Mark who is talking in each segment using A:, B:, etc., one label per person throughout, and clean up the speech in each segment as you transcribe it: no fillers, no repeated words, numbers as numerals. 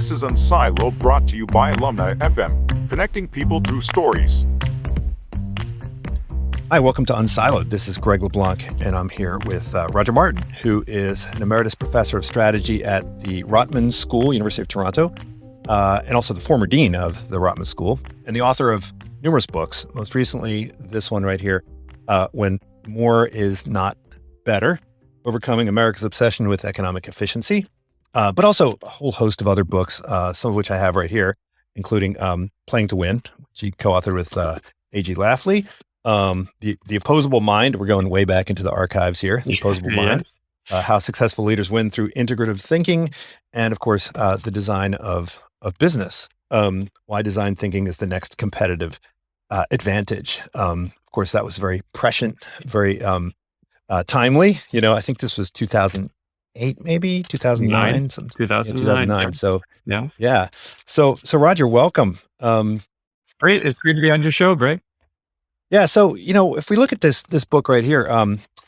A: This is Unsiloed, brought to you by Alumni FM, connecting people through stories.
B: Hi, welcome to Unsiloed. This is Greg LeBlanc, and I'm here with Roger Martin, who is an emeritus professor of strategy at the Rotman School, University of Toronto, and also the former dean of the Rotman School, and the author of numerous books, most recently this one right here, When More is Not Better, Overcoming America's Obsession with Economic Efficiency, but also a whole host of other books, some of which I have right here, including Playing to Win, which he co-authored with A.G. Lafley, The Opposable Mind. We're going way back into the archives here. The Opposable Mind, How Successful Leaders Win Through Integrative Thinking, and of course, The Design of Business, Why Design Thinking is the Next Competitive Advantage. Of course, that was very prescient, very timely. I think this was 2008, maybe 2009, 2009. So yeah. So Roger, welcome.
C: It's great. It's great to be on your show, Greg.
B: Yeah. So, if we look at this book right here,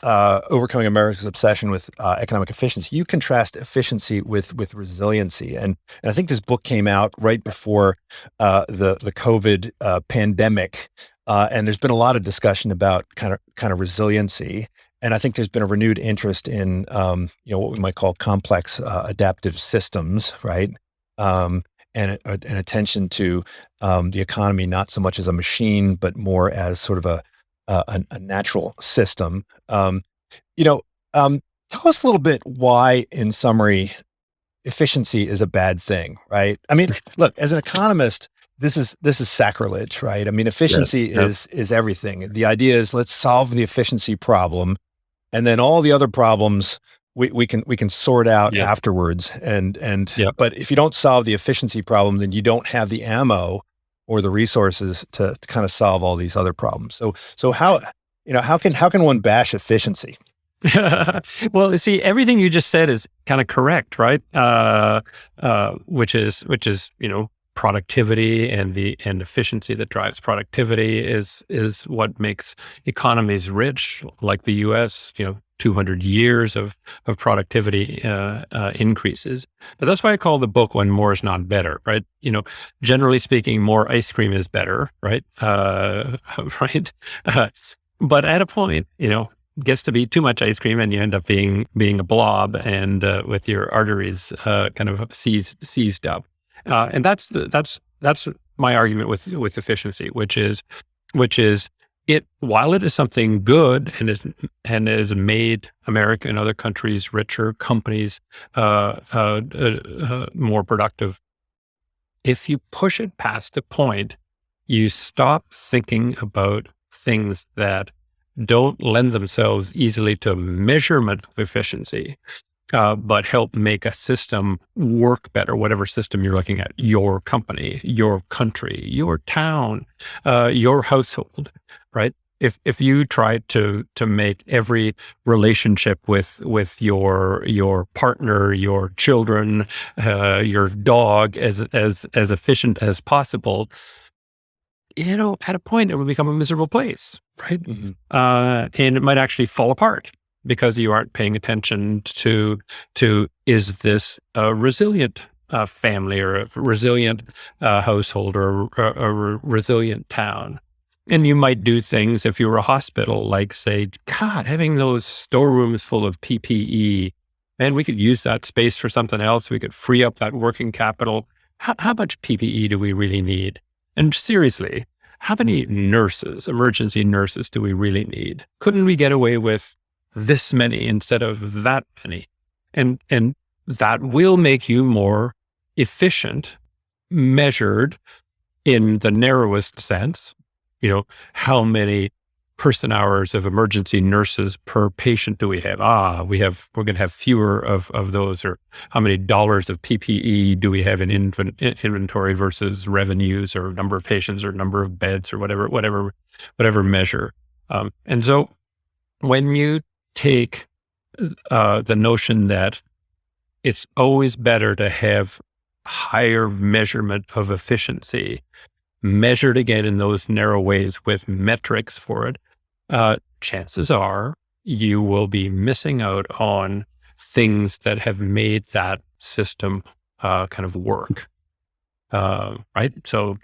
B: Overcoming America's Obsession with Economic Efficiency, you contrast efficiency with resiliency. And I think this book came out right before the COVID pandemic. And there's been a lot of discussion about kind of resiliency. And I think there's been a renewed interest in, what we might call complex adaptive systems, right? And an attention to the economy, not so much as a machine, but more as sort of a natural system. Tell us a little bit why, in summary, efficiency is a bad thing, right? I mean, look, as an economist, this is sacrilege, right? I mean, efficiency is everything. The idea is let's solve the efficiency problem, and then all the other problems we can sort out afterwards. But if you don't solve the efficiency problem, then you don't have the ammo or the resources to kind of solve all these other problems. So how can one bash efficiency?
C: Well, you see, everything you just said is kind of correct, right? Which is productivity and efficiency that drives productivity is what makes economies rich, like the U.S. 200 years of productivity increases. But that's why I call the book "When More is Not Better," right? Generally speaking, more ice cream is better, right? Right. But at a point, gets to be too much ice cream, and you end up being a blob, and with your arteries kind of seized up. And that's my argument with efficiency, which is it, while it is something good and has made America and other countries richer, companies more productive, if you push it past a point, you stop thinking about things that don't lend themselves easily to measurement of efficiency, but help make a system work better, whatever system you're looking at, your company, your country, your town, your household, right? If you try to make every relationship with your partner, your children, your dog as efficient as possible, at a point it will become a miserable place, right? Mm-hmm. And it might actually fall apart, because you aren't paying attention to is this a resilient family, or a resilient household, or a resilient town? And you might do things, if you were a hospital, like say, God, having those storerooms full of PPE, man, we could use that space for something else. We could free up that working capital. How much PPE do we really need? And seriously, how many nurses, emergency nurses, do we really need? Couldn't we get away with this many instead of that many? And that will make you more efficient, measured in the narrowest sense. How many person hours of emergency nurses per patient do we have? We're going to have fewer of those. Or how many dollars of PPE do we have in inventory versus revenues, or number of patients, or number of beds, or whatever measure. And so when you take the notion that it's always better to have higher measurement of efficiency, measured again in those narrow ways with metrics for it, chances are you will be missing out on things that have made that system kind of work, right? So,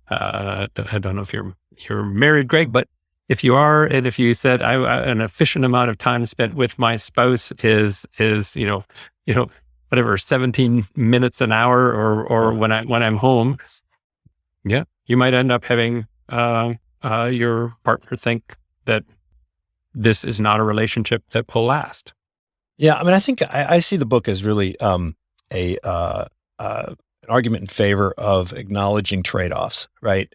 C: I don't know if you're married, Greg, but if you are, and if you said an efficient amount of time spent with my spouse is whatever 17 minutes an hour, or when I'm home, yeah, you might end up having your partner think that this is not a relationship that will last.
B: Yeah, I mean, I think I see the book as really an argument in favor of acknowledging trade-offs, right?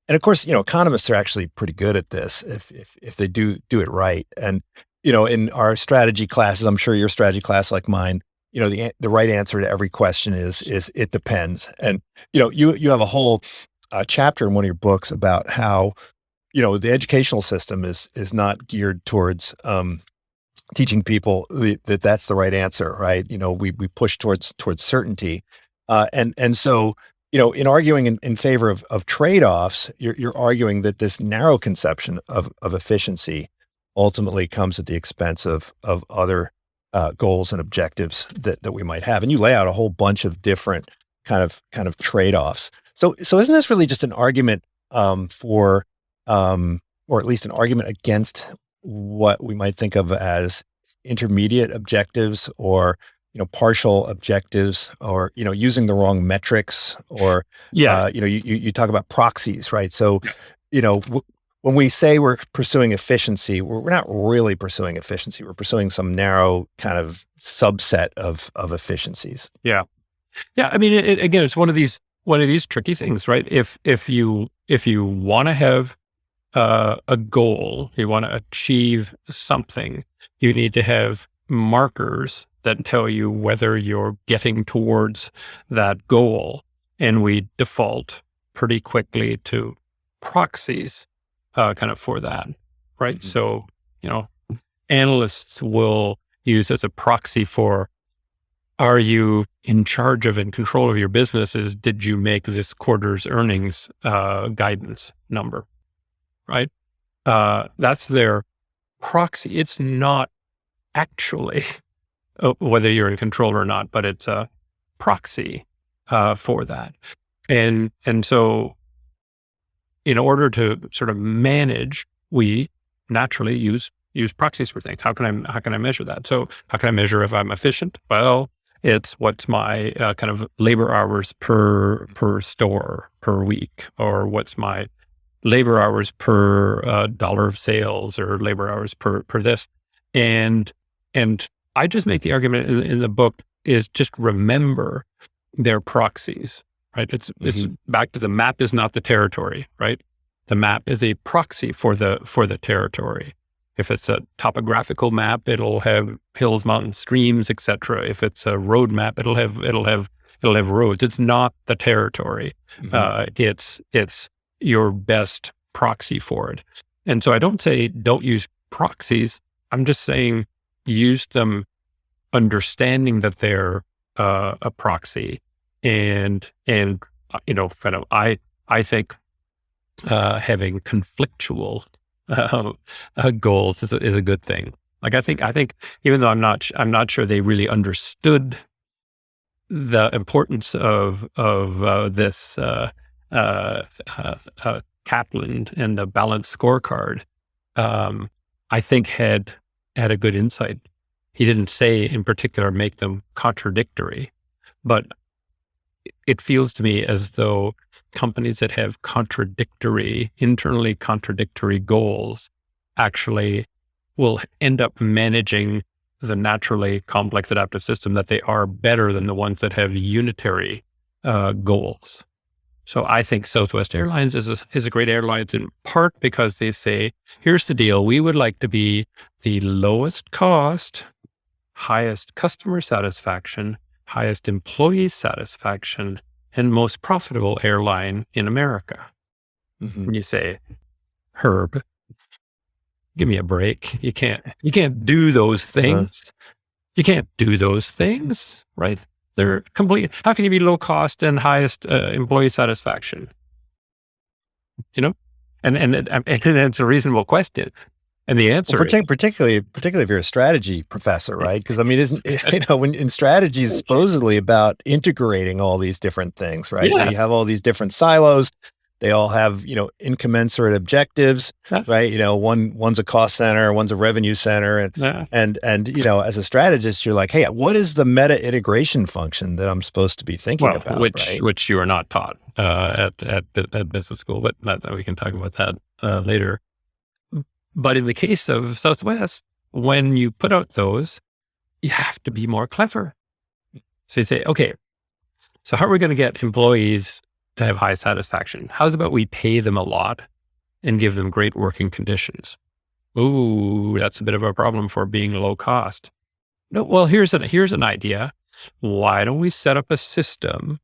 B: And of course, economists are actually pretty good at this if they do it right. And in our strategy classes, I'm sure your strategy class like mine, the right answer to every question is it depends. And you have a whole chapter in one of your books about how the educational system is not geared towards teaching people that that's the right answer, right? We push towards certainty, and so in arguing in favor of trade-offs, you're arguing that this narrow conception of efficiency ultimately comes at the expense of other goals and objectives that we might have, and you lay out a whole bunch of different kind of trade-offs. So isn't this really just an argument for or at least an argument against what we might think of as intermediate objectives, or partial objectives, or using the wrong metrics, or
C: Yes.
B: you talk about proxies, right? So when we say we're pursuing efficiency, we're not really pursuing efficiency. We're pursuing some narrow kind of subset of efficiencies.
C: Yeah. I mean, again, it's one of these tricky things, right? If you want to have a goal, you want to achieve something, you need to have markers that tell you whether you're getting towards that goal. And we default pretty quickly to proxies kind of for that, right? Mm-hmm. So, analysts will use as a proxy for, are you in charge of and control of your businesses? Did you make this quarter's earnings guidance number? Right? That's their proxy. It's not actually whether you're in control or not, but it's a proxy for that. And so in order to sort of manage, we naturally use proxies for things. How can I measure that? So how can I measure if I'm efficient? Well, it's what's my kind of labor hours per store per week, or what's my labor hours per dollar of sales, or labor hours per this. And I just make the argument in the book is just remember their proxies, right? It's back to the map is not the territory, right? The map is a proxy for the territory. If it's a topographical map, it'll have hills, mountains, streams, etc. If it's a road map, it'll have roads. It's not the territory. It's your best proxy for it. And so I don't say don't use proxies. I'm just saying use them understanding that they're a proxy. And kind of I think having conflictual goals is a good thing. Like I think even though I'm not sure they really understood the importance of this Kaplan and the balanced scorecard, I think had a good insight. He didn't say in particular make them contradictory, but it feels to me as though companies that have internally contradictory goals actually will end up managing the naturally complex adaptive system that they are better than the ones that have unitary goals. So I think Southwest Airlines is a great airline in part because they say, here's the deal. We would like to be the lowest cost, highest customer satisfaction, highest employee satisfaction, and most profitable airline in America. And you say, Herb, give me a break. You can't do those things. You can't do those things, right? They're complete. How can you be low cost and highest employee satisfaction? And it's a reasonable question. And the answer
B: Well,
C: is,
B: particularly if you're a strategy professor, right? Because I mean, isn't when in strategy is supposedly about integrating all these different things, right?
C: yeah,
B: You have all these different silos. They all have incommensurate objectives,
C: yeah,
B: right? One's a cost center, one's a revenue center,
C: yeah.
B: and as a strategist, you're like, hey, what is the meta integration function that I'm supposed to be thinking
C: Well,
B: about, right?
C: which you are not taught at business school, but we can talk about that later. But in the case of Southwest, when you put out those, you have to be more clever. So you say, okay, so how are we going to get employees to have high satisfaction? How's about we pay them a lot and give them great working conditions? Ooh, that's a bit of a problem for being low cost. No, well, here's an idea. Why don't we set up a system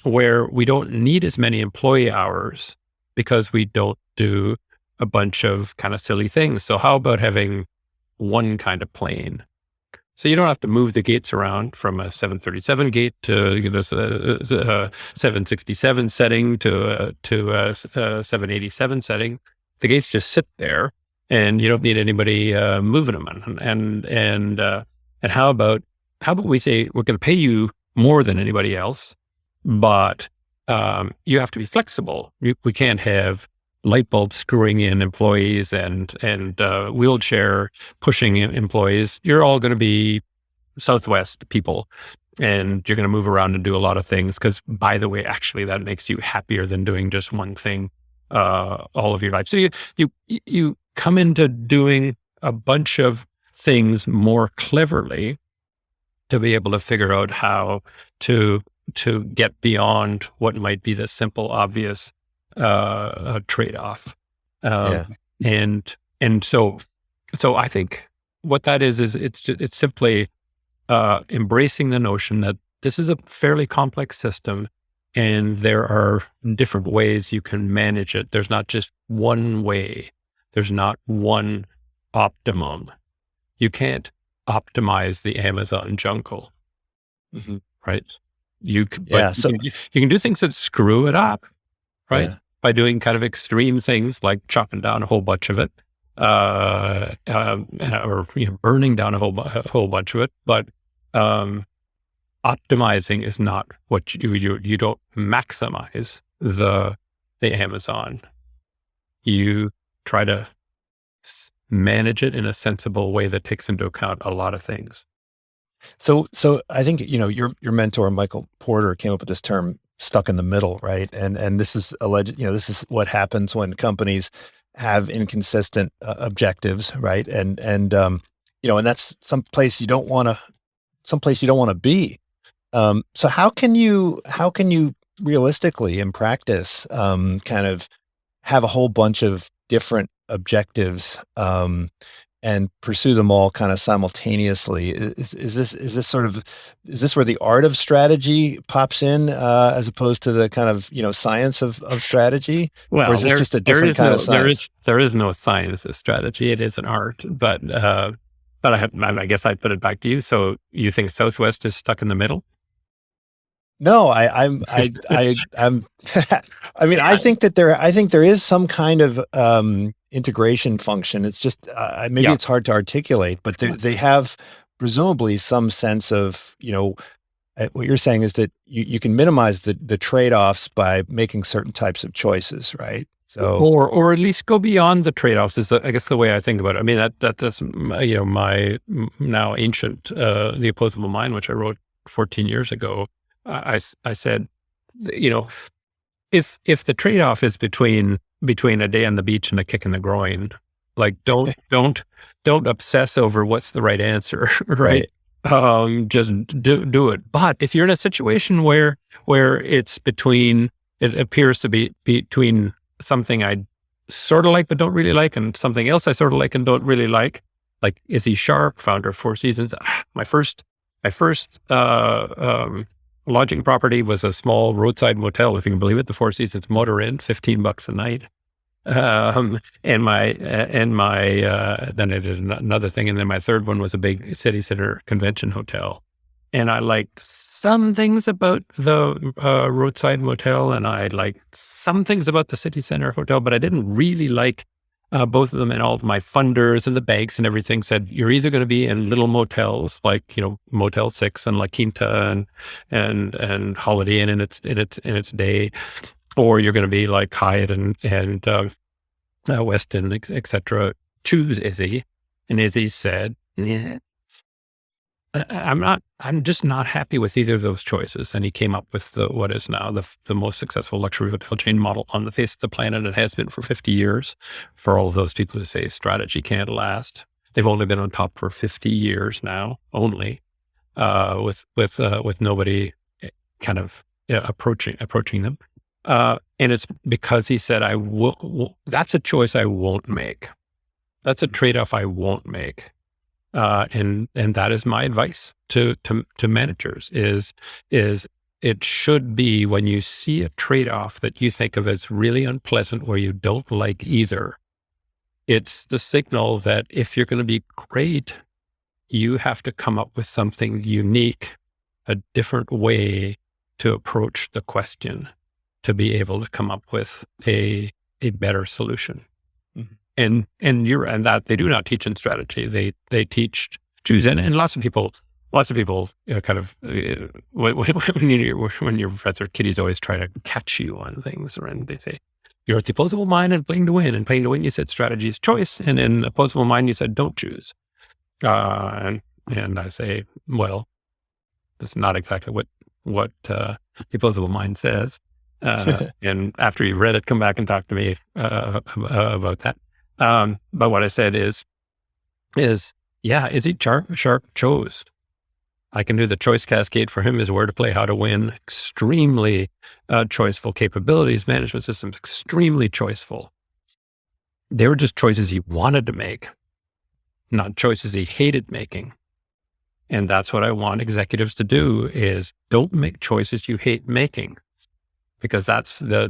C: where we don't need as many employee hours because we don't do a bunch of kind of silly things? So how about having one kind of plane? So you don't have to move the gates around from a 737 gate to a 767 setting to a 787 setting. The gates just sit there, and you don't need anybody moving them. And how about we say we're going to pay you more than anybody else, but you have to be flexible. We can't have light bulb screwing in employees and wheelchair pushing employees. You're all going to be Southwest people, and you're going to move around and do a lot of things. Because, by the way, actually, that makes you happier than doing just one thing all of your life. So you come into doing a bunch of things more cleverly to be able to figure out how to get beyond what might be the simple, obvious trade-off. And so I think what that is it's simply embracing the notion that this is a fairly complex system, and there are different ways you can manage it. There's not just one way. There's not one optimum. You can't optimize the Amazon jungle, right? You can do things that screw it up, right?
B: Yeah.
C: By doing kind of extreme things like chopping down a whole bunch of it, or burning down a whole bunch of it. But optimizing is not what you don't maximize the Amazon. You try to manage it in a sensible way that takes into account a lot of things.
B: So I think your mentor Michael Porter came up with this term "stuck in the middle," right? And this is alleged. This is what happens when companies have inconsistent objectives, right? And that's some place you don't want to be. So how can you realistically in practice kind of have a whole bunch of different objectives and pursue them all kind of simultaneously? Is this where the art of strategy pops in as opposed to the kind of science of strategy?
C: Well,
B: or is this just a different kind of science?
C: There is no science of strategy. It is an art, but I guess I'd put it back to you. So you think Southwest is stuck in the middle?
B: No, I'm I mean, I think there is some kind of integration function. It's just maybe it's hard to articulate, but they have presumably some sense of what you're saying is that you can minimize the trade-offs by making certain types of choices, right? So
C: or at least go beyond the trade-offs is I guess the way I think about it. I mean that's my now ancient The Opposable Mind, which I wrote 14 years ago. I said, if the trade-off is between a day on the beach and a kick in the groin, like don't obsess over what's the right answer, right? Just do it. But if you're in a situation where it appears to be between something I sort of like but don't really like, and something else I sort of like and don't really like Izzy Sharp, founder of Four Seasons. My first lodging property was a small roadside motel, if you can believe it. The Four Seasons Motor Inn, $15 a night. And my then I did another thing, and then my third one was a big city center convention hotel. And I liked some things about the roadside motel, and I liked some things about the city center hotel, but I didn't really like both of them, and all of my funders and the banks and everything said, you're either going to be in little motels like, Motel 6 and La Quinta and Holiday Inn in its day, or you're going to be like Hyatt and Westin, etc. Choose Izzy. And Izzy said, yeah, I'm just not happy with either of those choices. And he came up with what is now the most successful luxury hotel chain model on the face of the planet. It has been for 50 years. For all of those people who say strategy can't last, they've only been on top for 50 years now, only, with nobody kind of approaching them. And it's because he said, that's a choice I won't make. That's a trade-off I won't make. And that is my advice to managers is it should be, when you see a trade-off that you think of as really unpleasant or you don't like either, it's the signal that if you're going to be great, you have to come up with something unique, a different way to approach the question to be able to come up with a better solution. And that they do not teach in strategy. They teach choose, and lots of people kind of when you're Professor Kitty's always try to catch you on things, and they say you're at the opposable mind and playing to win. And playing to win, you said strategy is choice, and in opposable mind, you said don't choose. And I say, well, that's not exactly what the opposable mind says. And after you've read it, come back and talk to me about that. But what I said is Izzy Sharp chose. I can do the choice cascade for him, is where to play, how to win, extremely choiceful capabilities, management systems, extremely choiceful. They were just choices he wanted to make, not choices he hated making. And that's what I want executives to do, is don't make choices you hate making, because that's the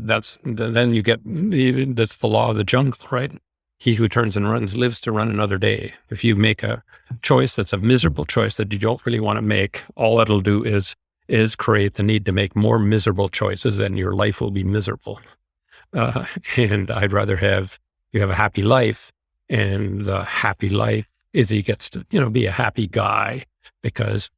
C: law of the jungle, right? He who turns and runs lives to run another day. If you make a choice that's a miserable choice that you don't really want to make, all it'll do is create the need to make more miserable choices, and your life will be miserable. And I'd rather you have a happy life, and the happy life is he gets to, be a happy guy, because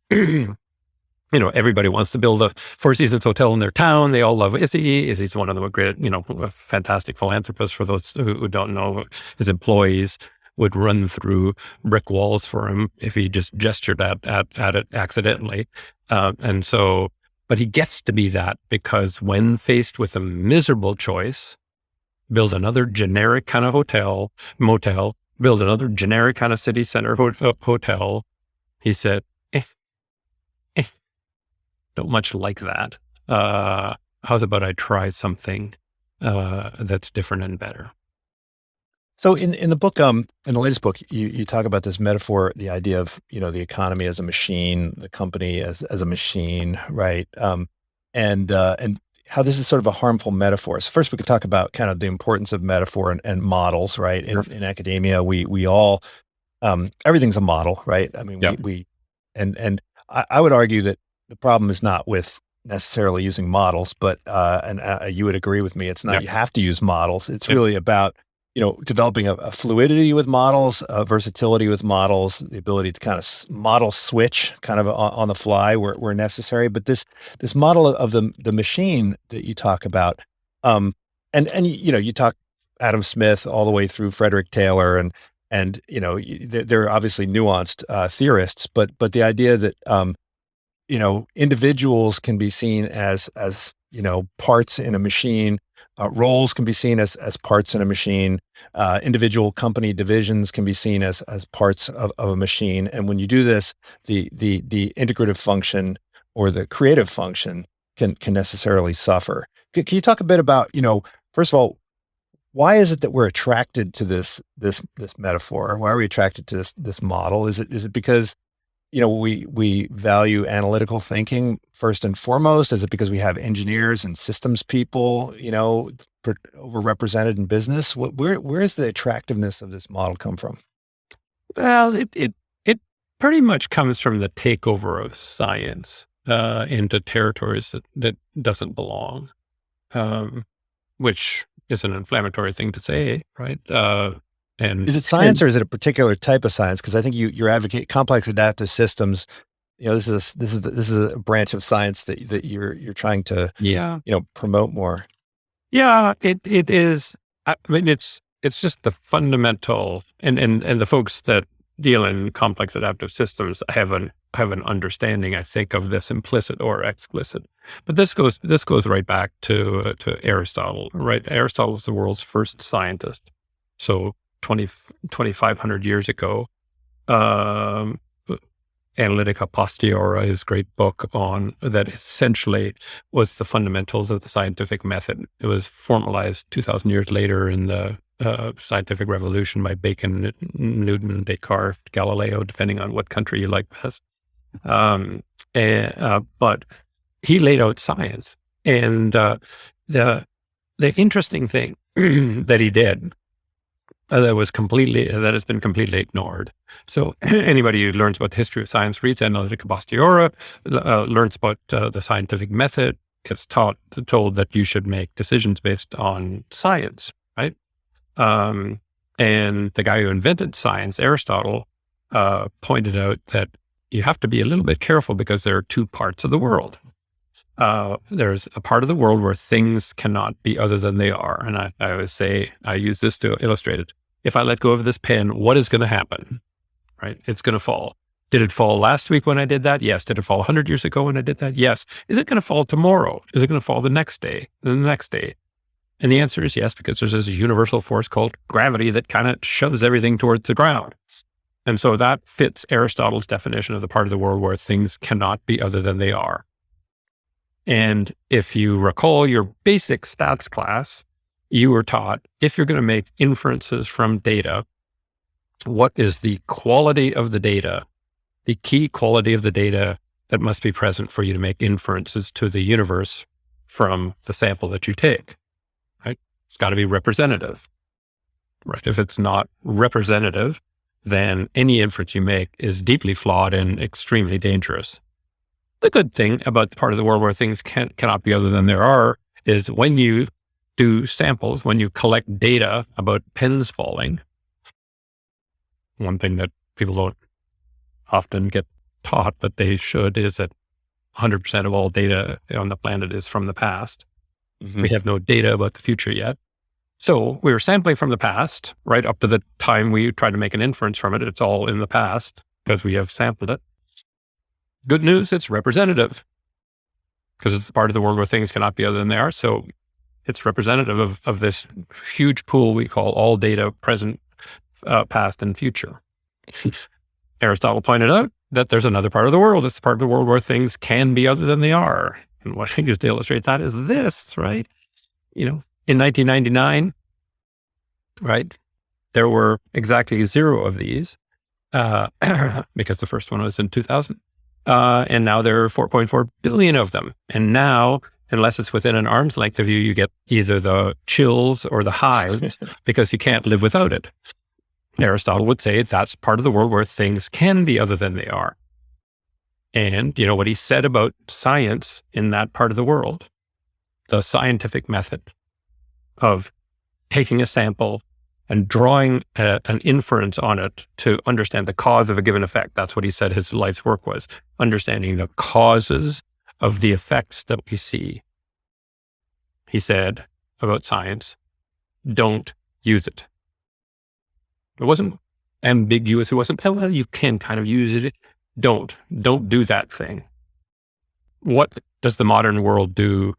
C: everybody wants to build a Four Seasons hotel in their town. They all love Izzy. Izzy's one of them, a great, a fantastic philanthropist. For those who don't know, his employees would run through brick walls for him if he just gestured at it accidentally. But he gets to be that, because when faced with a miserable choice, build another generic kind of motel, build another generic kind of city center hotel, he said, don't much like that. How's about I try something that's different and better?
B: So in the book, in the latest book, you talk about this metaphor, the idea of, the economy as a machine, the company as a machine, right? And how this is sort of a harmful metaphor. So first we could talk about kind of the importance of metaphor and models, right? In academia, we all, everything's a model, right? I mean, and I would argue that the problem is not with necessarily using models, but, you would agree with me, it's not, you have to use models. It's really about, developing a fluidity with models, a versatility with models, the ability to kind of model switch kind of on the fly where necessary. But this model of the machine that you talk about, and you talk Adam Smith all the way through Frederick Taylor, and they're obviously nuanced theorists, but the idea that individuals can be seen as parts in a machine. Roles can be seen as parts in a machine. Individual company divisions can be seen as parts of a machine. And when you do this, the integrative function or the creative function can necessarily suffer. Can you talk a bit about, first of all, why is it that we're attracted to this metaphor? Why are we attracted to this model? Is it because we value analytical thinking first and foremost? Is it because we have engineers and systems people, overrepresented in business? Where is the attractiveness of this model come from?
C: Well, it pretty much comes from the takeover of science into territories that doesn't belong, which is an inflammatory thing to say, right? And
B: Is it science or is it a particular type of science? Because I think you're advocating complex adaptive systems. This is a branch of science that you're trying to
C: yeah,
B: promote more.
C: yeah, it is. I mean, it's just the fundamental, and the folks that deal in complex adaptive systems have an understanding, I think, of this implicit or explicit. But this goes right back to Aristotle, right? Aristotle was the world's first scientist. So 2,500 years ago, Analytica Posteriora, his great book on that essentially was the fundamentals of the scientific method. It was formalized 2,000 years later in the scientific revolution by Bacon, Newton, Descartes, Galileo, depending on what country you like best. But he laid out science, and the interesting thing that he did that has been completely ignored. So anybody who learns about the history of science, reads Analytica Posteriora, learns about the scientific method, gets told that you should make decisions based on science, right? And the guy who invented science, Aristotle, pointed out that you have to be a little bit careful because there are two parts of the world. There's a part of the world where things cannot be other than they are. And I always say, I use this to illustrate it. If I let go of this pen, what is going to happen? Right? It's going to fall. Did it fall last week when I did that? Yes. Did it fall 100 years ago when I did that? Yes. Is it going to fall tomorrow? Is it going to fall the next day? The next day? And the answer is yes, because there's this universal force called gravity that kind of shoves everything towards the ground. And so that fits Aristotle's definition of the part of the world where things cannot be other than they are. And if you recall your basic stats class, you were taught, if you're going to make inferences from data, what is the quality of the data, the key quality of the data that must be present for you to make inferences to the universe from the sample that you take, right? It's got to be representative, right? If it's not representative, then any inference you make is deeply flawed and extremely dangerous. The good thing about the part of the world where things cannot be other than there are is when you do samples, when you collect data about pens falling, one thing that people don't often get taught that they should is that 100% of all data on the planet is from the past. Mm-hmm. We have no data about the future yet. So we were sampling from the past, right up to the time we tried to make an inference from it. It's all in the past because we have sampled it. Good news, it's representative because it's the part of the world where things cannot be other than they are. So it's representative of this huge pool we call all data, present, past, and future. Aristotle pointed out that there's another part of the world. It's the part of the world where things can be other than they are. And what I think is to illustrate that is this, right? In 1999, right, there were exactly 0 of these because the first one was in 2000. And now there are 4.4 billion of them. And now, unless it's within an arm's length of you, you get either the chills or the hives because you can't live without it. Aristotle would say that's part of the world where things can be other than they are. And you know what he said about science in that part of the world? The scientific method of taking a sample and drawing an inference on it to understand the cause of a given effect. That's what he said his life's work was, understanding the causes of the effects that we see. He said about science, don't use it. It wasn't ambiguous. It wasn't, well, you can kind of use it. Don't do that thing. What does the modern world do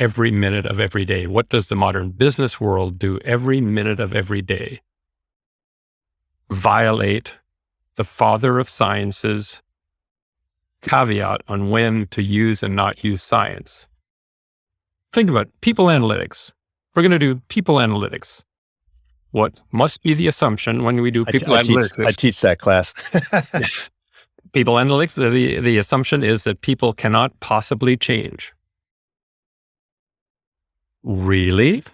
C: every minute of every day? What does the modern business world do every minute of every day? Violate the father of science's caveat on when to use and not use science. Think about people analytics. We're going to do people analytics. What must be the assumption when we do people analytics?
B: I teach that class.
C: People analytics, the assumption is that people cannot possibly change. Really?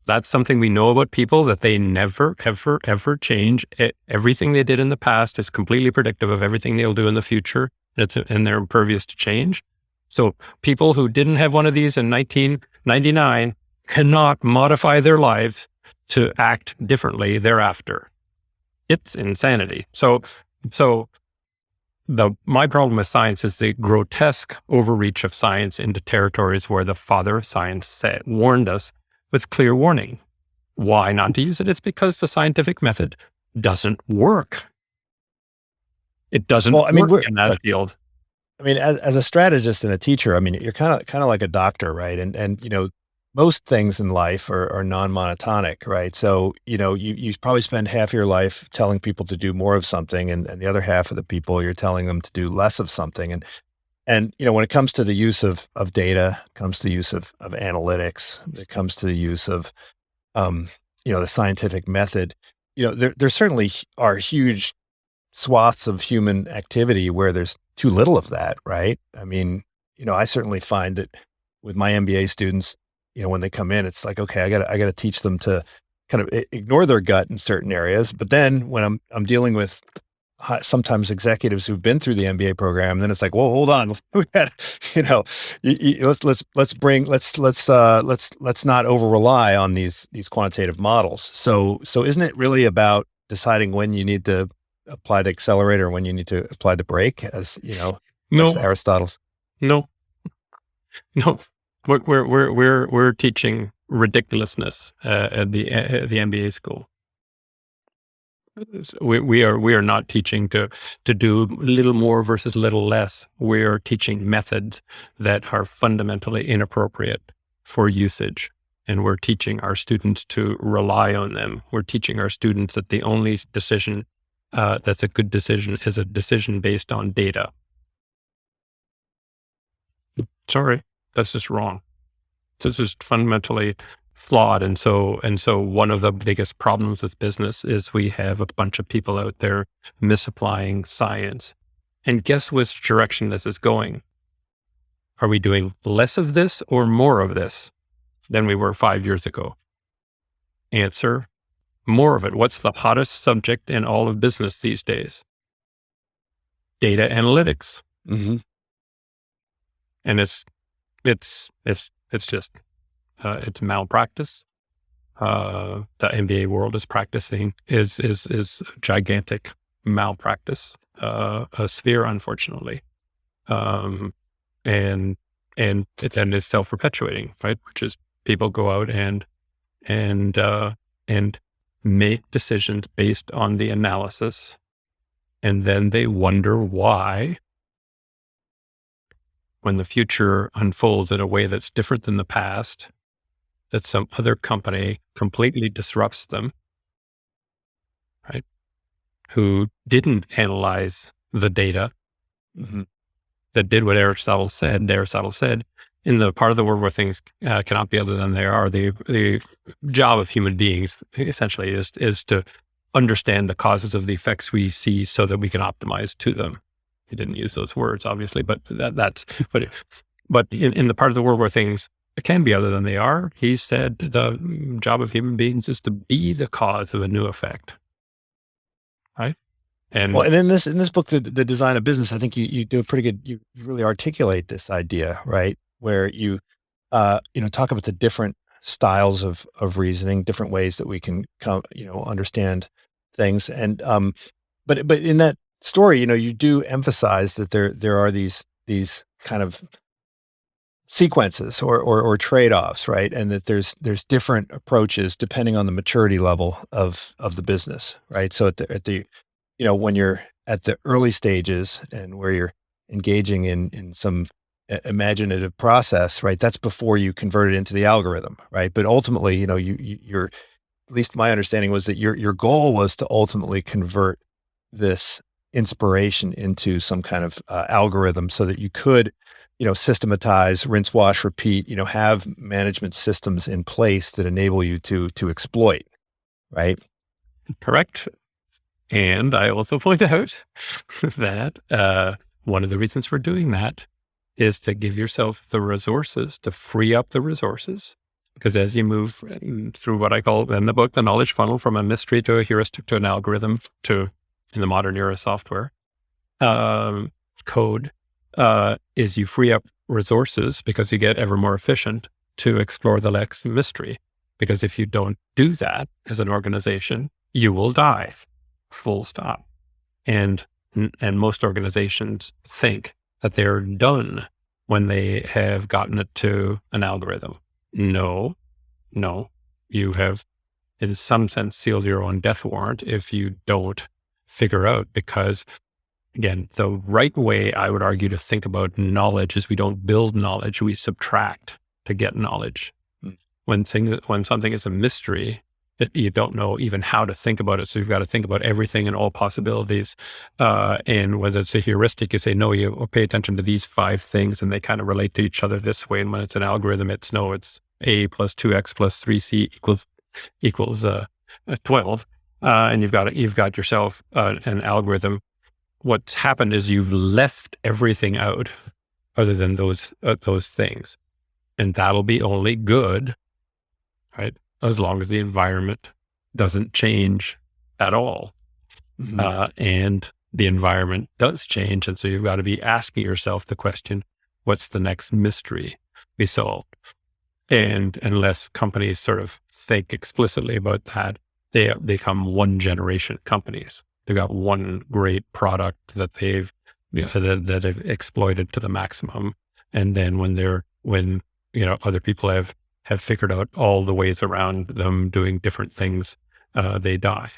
C: That's something we know about people, that they never, ever, ever change. Everything they did in the past is completely predictive of everything they'll do in the future, and they're impervious to change. So people who didn't have one of these in 1999 cannot modify their lives to act differently thereafter. It's insanity. So my problem with science is the grotesque overreach of science into territories where the father of science warned us with clear warning. Why not to use it? It's because the scientific method doesn't work. It doesn't work in that field.
B: I mean, as a strategist and a teacher, I mean, you're kind of like a doctor, right? And most things in life are non-monotonic, right? So, you probably spend half your life telling people to do more of something, and the other half of the people you're telling them to do less of something. And when it comes to the use of data, it comes to the use of analytics, it comes to the use of the scientific method, there certainly are huge swaths of human activity where there's too little of that, right? I mean, I certainly find that with my MBA students, when they come in, it's like, okay, I gotta teach them to kind of ignore their gut in certain areas. But then when I'm dealing with sometimes executives who've been through the MBA program, then it's like, whoa, hold on, let's not over rely on these quantitative models. So isn't it really about deciding when you need to apply the accelerator, when you need to apply the brake, as
C: No,
B: Aristotle's?
C: No. We're teaching ridiculousness at the MBA school. We are not teaching to do little more versus little less. We're teaching methods that are fundamentally inappropriate for usage. And we're teaching our students to rely on them. We're teaching our students that the only decision that's a good decision is a decision based on data. Sorry, that's just wrong. This is fundamentally flawed. And so one of the biggest problems with business is we have a bunch of people out there misapplying science. And guess which direction this is going? Are we doing less of this or more of this than we were 5 years ago? Answer: more of it. What's the hottest subject in all of business these days? Data analytics.
B: Mm-hmm.
C: And it's malpractice. The MBA world is practicing is gigantic malpractice sphere, unfortunately, and it then is self-perpetuating, right? Which is people go out and make decisions based on the analysis, and then they wonder why, when the future unfolds in a way that's different than the past, that some other company completely disrupts them, right? Who didn't analyze the data,
B: Mm-hmm.
C: that did what Aristotle said. Aristotle said, in the part of the world where things cannot be other than they are, the job of human beings essentially is to understand the causes of the effects we see so that we can optimize to them. He didn't use those words, obviously, but but in the part of the world where things can be other than they are, he said the job of human beings is to be the cause of a new effect, right? And
B: in this book, the Design of Business, I think you do a pretty good. You really articulate this idea, right, where you talk about the different styles of reasoning, different ways that we can understand things, and but in that story, you do emphasize that there are these kind of sequences or trade-offs, right? And that there's different approaches depending on the maturity level of the business, right? So at the when you're at the early stages and where you're engaging in some imaginative process, right? That's before you convert it into the algorithm, right? But ultimately, you're, at least my understanding was that your goal was to ultimately convert this inspiration into some kind of algorithm so that you could, systematize, rinse, wash, repeat, have management systems in place that enable you to exploit, right?
C: correct. And I also point out that one of the reasons for doing that is to give yourself the resources, to free up the resources. Because as you move through what I call in the book, the knowledge funnel, from a mystery to a heuristic to an algorithm to, in the modern era, software, code, is you free up resources because you get ever more efficient to explore the next mystery. because if you don't do that as an organization, you will die, full stop. And most organizations think that they're done when they have gotten it to an algorithm. No, you have in some sense sealed your own death warrant if you don't figure out, because again, the right way I would argue to think about knowledge is we don't build knowledge, we subtract to get knowledge. When something is a mystery, you don't know even how to think about it. So you've got to think about everything and all possibilities. And whether it's a heuristic, you say, no, you pay attention to these 5 things and they kind of relate to each other this way. And when it's an algorithm, it's A plus 2x plus 3c equals 12. And you've got yourself an algorithm. What's happened is you've left everything out other than those things. And that'll be only good, right? As long as the environment doesn't change at all. And the environment does change. And so you've got to be asking yourself the question, what's the next mystery we solved? And unless companies sort of think explicitly about that, they become one generation companies. They've got one great product that they've that they've exploited to the maximum. And then when other people have figured out all the ways around them doing different things, they die.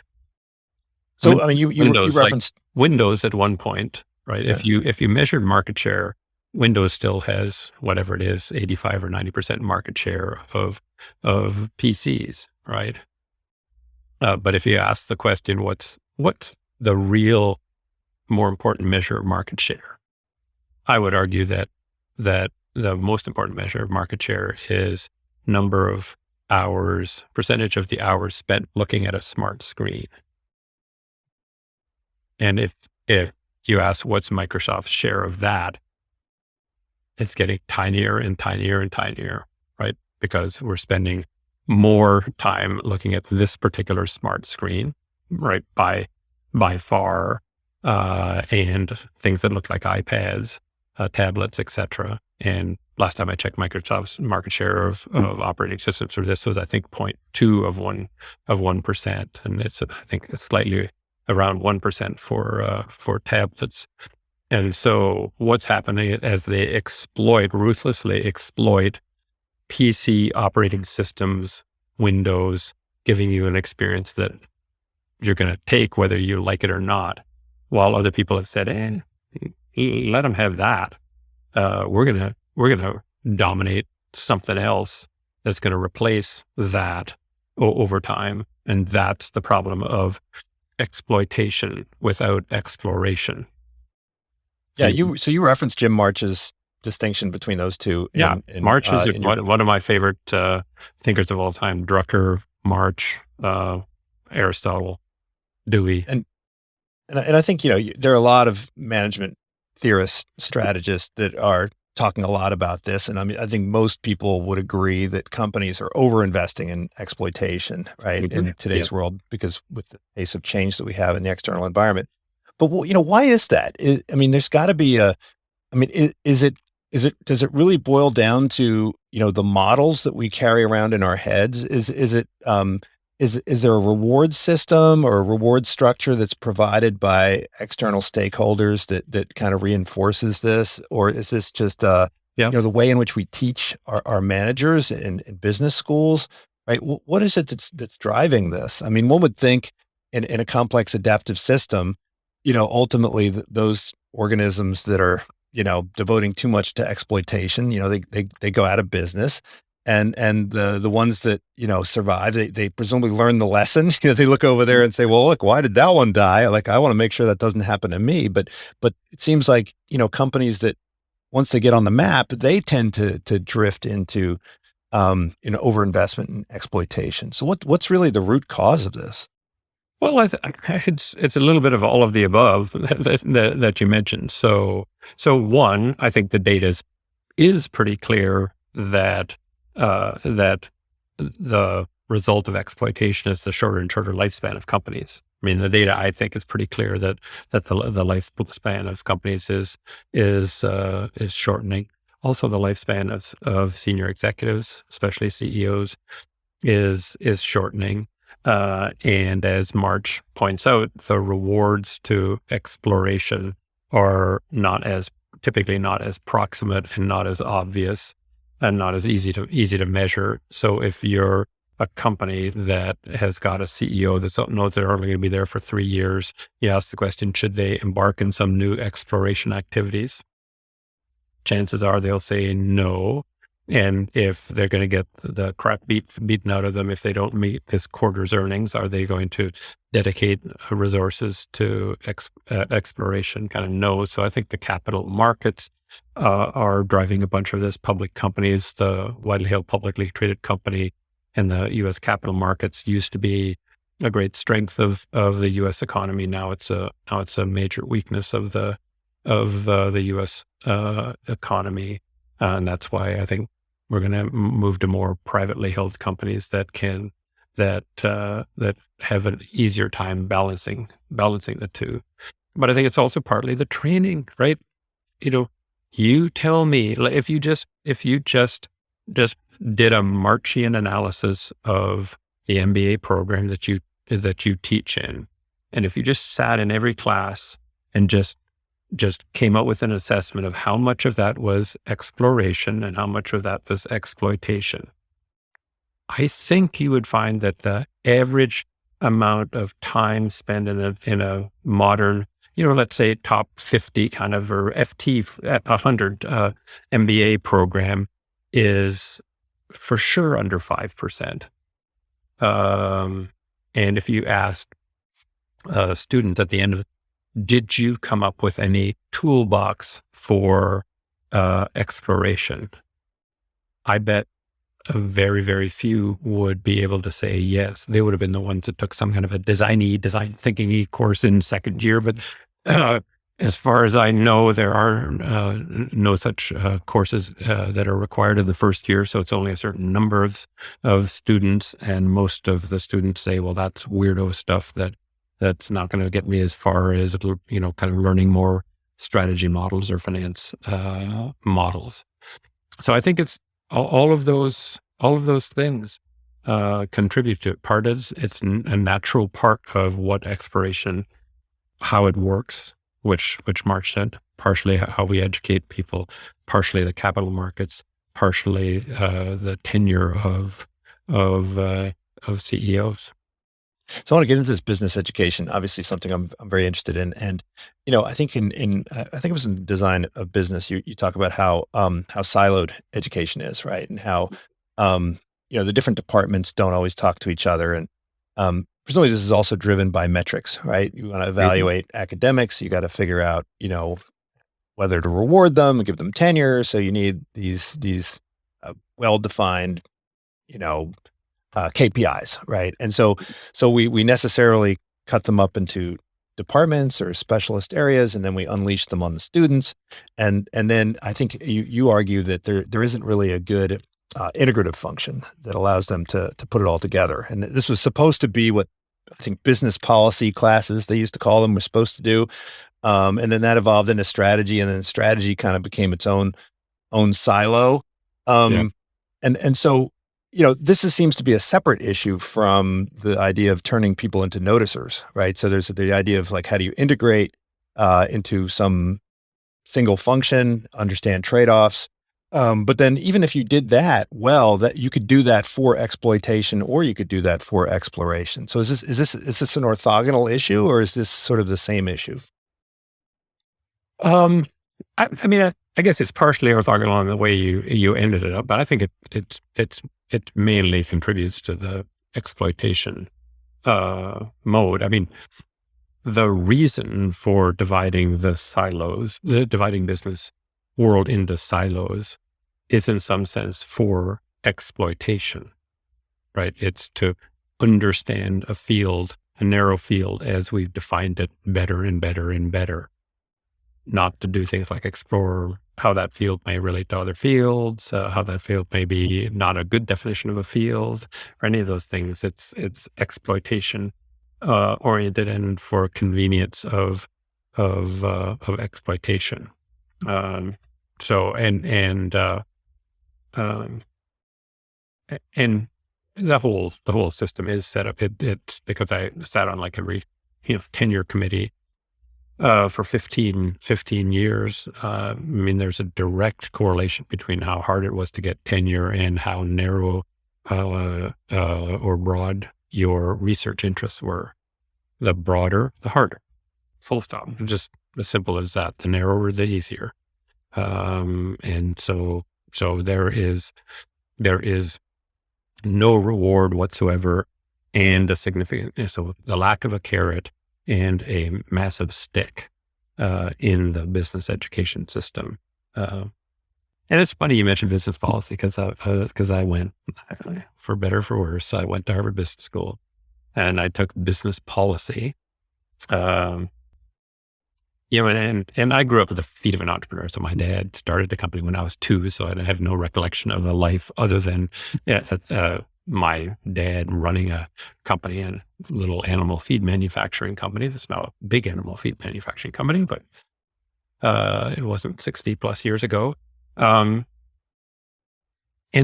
B: So, I mean, you referenced
C: Windows at one point, right?
B: Yeah.
C: If you measured market share, Windows still has whatever it is, 85 or 90% market share of PCs, right? But if you ask the question, what's the real more important measure of market share? I would argue that the most important measure of market share is number of hours, percentage of the hours spent looking at a smart screen. And if you ask what's Microsoft's share of that, it's getting tinier and tinier and tinier, right? Because we're spending more time looking at this particular smart screen, right? By far, and things that look like iPads, tablets, etc. And last time I checked, Microsoft's market share of operating systems for this was, I think, 0.2 of 1%, and I think it's slightly around 1% for tablets. And so what's happening as they ruthlessly exploit PC operating systems, Windows, giving you an experience that you're going to take whether you like it or not, while other people have said, let them have that. We're gonna dominate something else that's going to replace that over time. And that's the problem of exploitation without exploration.
B: Yeah, you referenced Jim March's distinction between those two.
C: March is one of my favorite thinkers of all time. Drucker, March, Aristotle, Dewey,
B: and I think there are a lot of management theorists, strategists that are talking a lot about this. And I mean, I think most people would agree that companies are over-investing in exploitation, right, in today's world, because with the pace of change that we have in the external environment. But why is that? There's got to be does it really boil down to the models that we carry around in our heads? Is there a reward system or a reward structure that's provided by external stakeholders that kind of reinforces this? Or is this just, the way in which we teach our managers in business schools, right? What is it that's driving this? I mean, one would think in a complex adaptive system, ultimately those organisms that are, devoting too much to exploitation, they go out of business. And the ones that, survive, they presumably learn the lesson. They look over there and say, well, look, why did that one die? Like, I want to make sure that doesn't happen to me. But it seems like, companies that once they get on the map, they tend to drift into, overinvestment and exploitation. So what's really the root cause of this?
C: Well, it's a little bit of all of the above that you mentioned. So one, I think the data is pretty clear that the result of exploitation is the shorter and shorter lifespan of companies. I mean, the data, I think, is pretty clear that the lifespan of companies is shortening. Also, the lifespan of senior executives, especially CEOs, is shortening. And as March points out, the rewards to exploration are typically not as proximate and not as obvious and not as easy to measure. So if you're a company that has got a CEO that knows they're only going to be there for 3 years, you ask the question, should they embark in some new exploration activities? Chances are they'll say no. And if they're going to get the crap beaten out of them if they don't meet this quarter's earnings, are they going to dedicate resources to exploration? Kind of no. So I think the capital markets are driving a bunch of this. Public companies, the widely held publicly traded company and the U.S. capital markets used to be a great strength of the U.S. economy. Now it's a major weakness of the U.S. Economy. And that's why I think we're going to move to more privately held companies that have an easier time balancing the two. But I think it's also partly the training, right? You tell me, like, if you just did a Marchian analysis of the MBA program that you teach in, and if you just sat in every class and just came up with an assessment of how much of that was exploration and how much of that was exploitation, I think you would find that the average amount of time spent in a modern, let's say top 50 kind of, or FT at 100 MBA program is for sure under 5%. And if you ask a student at the end of, did you come up with any toolbox for exploration? I bet a very, very few would be able to say yes. They would have been the ones that took some kind of a design thinking course in second year. But as far as I know, there are no such courses that are required in the first year. So it's only a certain number of students. And most of the students say, well, that's weirdo stuff that's not going to get me as far as, kind of learning more strategy models or finance models. So I think it's all of those things contribute to it. Part is it's a natural part of what exploration, how it works, which March said, partially how we educate people, partially the capital markets, partially the tenure of CEOs.
B: So I want to get into this business education, obviously something I'm very interested in. And, I think I think it was in Design of Business, you talk about how siloed education is, right? And how, the different departments don't always talk to each other. And presumably this is also driven by metrics, right? You want to evaluate academics, you got to figure out, whether to reward them and give them tenure. So you need these well-defined, KPIs, right? And so we necessarily cut them up into departments or specialist areas, and then we unleash them on the students. And then I think you argue that there isn't really a good integrative function that allows them to put it all together. And this was supposed to be what I think business policy classes, they used to call them, were supposed to do. And then that evolved into strategy, and then strategy kind of became its own silo. And so, this seems to be a separate issue from the idea of turning people into noticers, right? So there's the idea of like, how do you integrate into some single function, understand trade-offs? But then even if you did that well, that you could do that for exploitation, or you could do that for exploration. So is this an orthogonal issue, or is this sort of the same issue?
C: I mean, I guess it's partially orthogonal in the way you ended it up, but I think it mainly contributes to the exploitation mode. I mean, the reason for dividing dividing business world into silos is in some sense for exploitation, right? It's to understand a narrow field as we've defined it better and better and better. Not to do things like explore how that field may relate to other fields, how that field may be not a good definition of a field, or any of those things. It's exploitation oriented and for convenience of exploitation. So and the whole system is set up. It's because I sat on like every, tenure committee for 15 years. I mean, there's a direct correlation between how hard it was to get tenure and how narrow or broad your research interests were. The broader, the harder. Full stop. Just as simple as that. The narrower, the easier. And so there is no reward whatsoever, and a significant, so the lack of a carrot and a massive stick in the business education system. And it's funny you mentioned business policy because I went, for better or for worse, I went to Harvard Business School and I took business policy. And I grew up at the feet of an entrepreneur. So my dad started the company when I was 2. So I have no recollection of a life other than my dad running a company, and a little animal feed manufacturing company. That's now a big animal feed manufacturing company, but it wasn't 60 plus years ago. And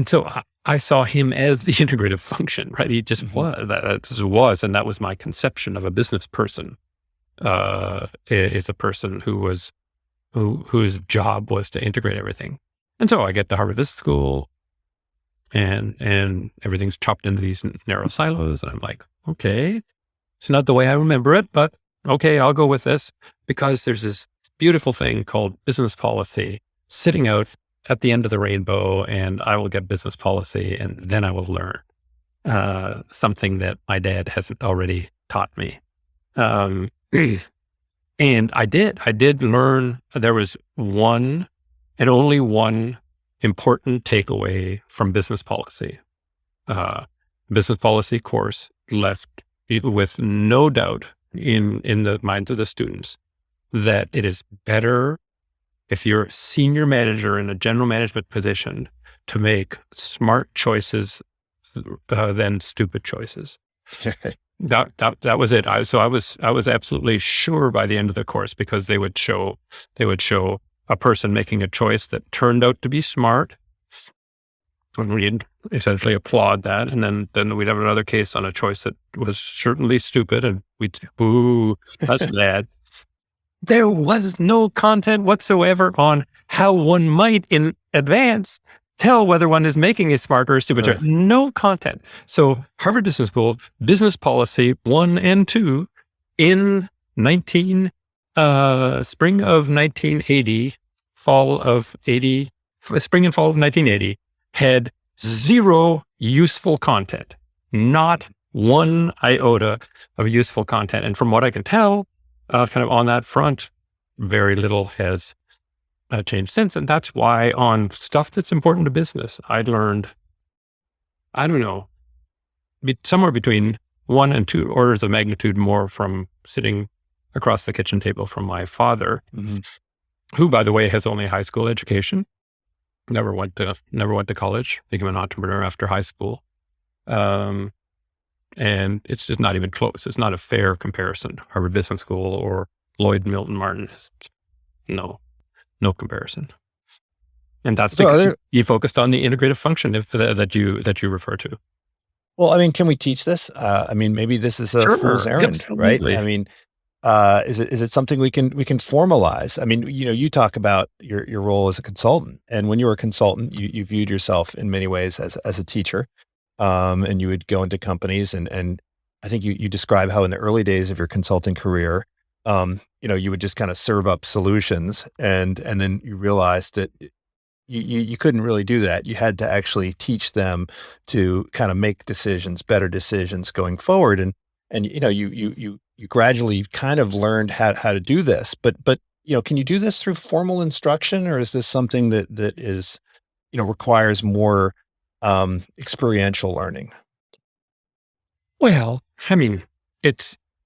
C: so I saw him as the integrative function, right? He just was, and that was my conception of a business person. Is a person whose job was to integrate everything. And so I get to Harvard Business School and everything's chopped into these narrow silos. And I'm like, okay, it's not the way I remember it, but okay, I'll go with this, because there's this beautiful thing called business policy sitting out at the end of the rainbow, and I will get business policy and then I will learn something that my dad hasn't already taught me. And I did learn. There was one and only one important takeaway from business policy. Business policy course left with no doubt in the minds of the students that it is better, if you're a senior manager in a general management position, to make smart choices than stupid choices. That was it. I was absolutely sure by the end of the course, because they would show a person making a choice that turned out to be smart, and we'd essentially applaud that, and then we'd have another case on a choice that was certainly stupid, and we'd say, boo, that's bad. There was no content whatsoever on how one might in advance tell whether one is making a smart or a stupid choice. No content. So Harvard Business School, business policy 1 and 2 in spring of 1980, spring and fall of 1980, had zero useful content, not one iota of useful content. And from what I can tell, kind of on that front, very little has changed since. And that's why on stuff that's important to business, I learned, I don't know, somewhere between 1 and 2 orders of magnitude more from sitting across the kitchen table from my father, who, by the way, has only high school education, never went to college, became an entrepreneur after high school. And it's just not even close. It's not a fair comparison. Harvard Business School or Lloyd Milton Martin, no comparison. And that's because you focused on the integrative function that you refer to.
B: Well, I mean, can we teach this? I mean, maybe this is a fool's errand,
C: absolutely.
B: right? I mean, is it something we can formalize? I mean, you talk about your role as a consultant, and when you were a consultant, you viewed yourself in many ways as a teacher, and you would go into companies, and I think you describe how in the early days of your consulting career, you would just kind of serve up solutions, and then you realized that you couldn't really do that. You had to actually teach them to kind of make better decisions going forward. And you gradually kind of learned how to do this, but can you do this through formal instruction, or is this something that is, requires more, experiential learning?
C: Well, I mean,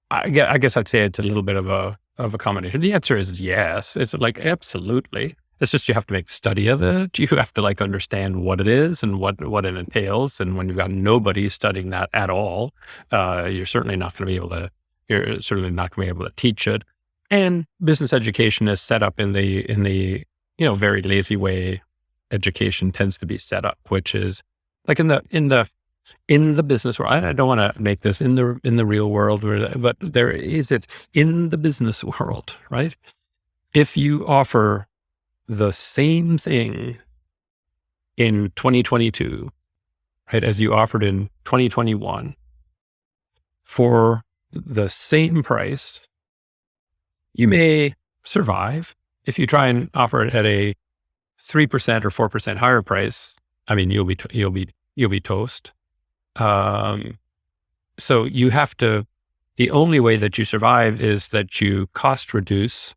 C: I guess I'd say it's a little bit of a combination. The answer is yes. It's like, absolutely. It's just, you have to make study of it. You have to understand what it is and what it entails. And when you've got nobody studying that at all, you're certainly not going to be able to teach it. And business education is set up in the very lazy way education tends to be set up, which is like in the in the business world. I don't want to make this in the real world, but there is it in the business world, right? If you offer the same thing in 2022, right, as you offered in 2021 for the same price, you may survive. If you try and offer it at a 3% or 4% higher price, I mean, you'll be toast. So you have to, the only way that you survive is that you cost reduce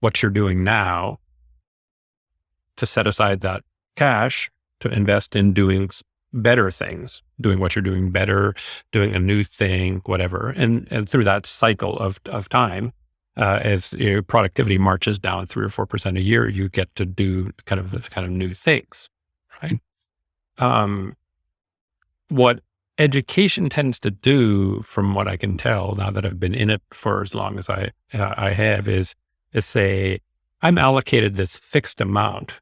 C: what you're doing now to set aside that cash to invest in doing better things, doing what you're doing better, doing a new thing, whatever. And through that cycle of time, as your productivity marches down 3 or 4% a year, you get to do kind of new things, right? What education tends to do, from what I can tell now that I've been in it for as long as I have, is say, I'm allocated this fixed amount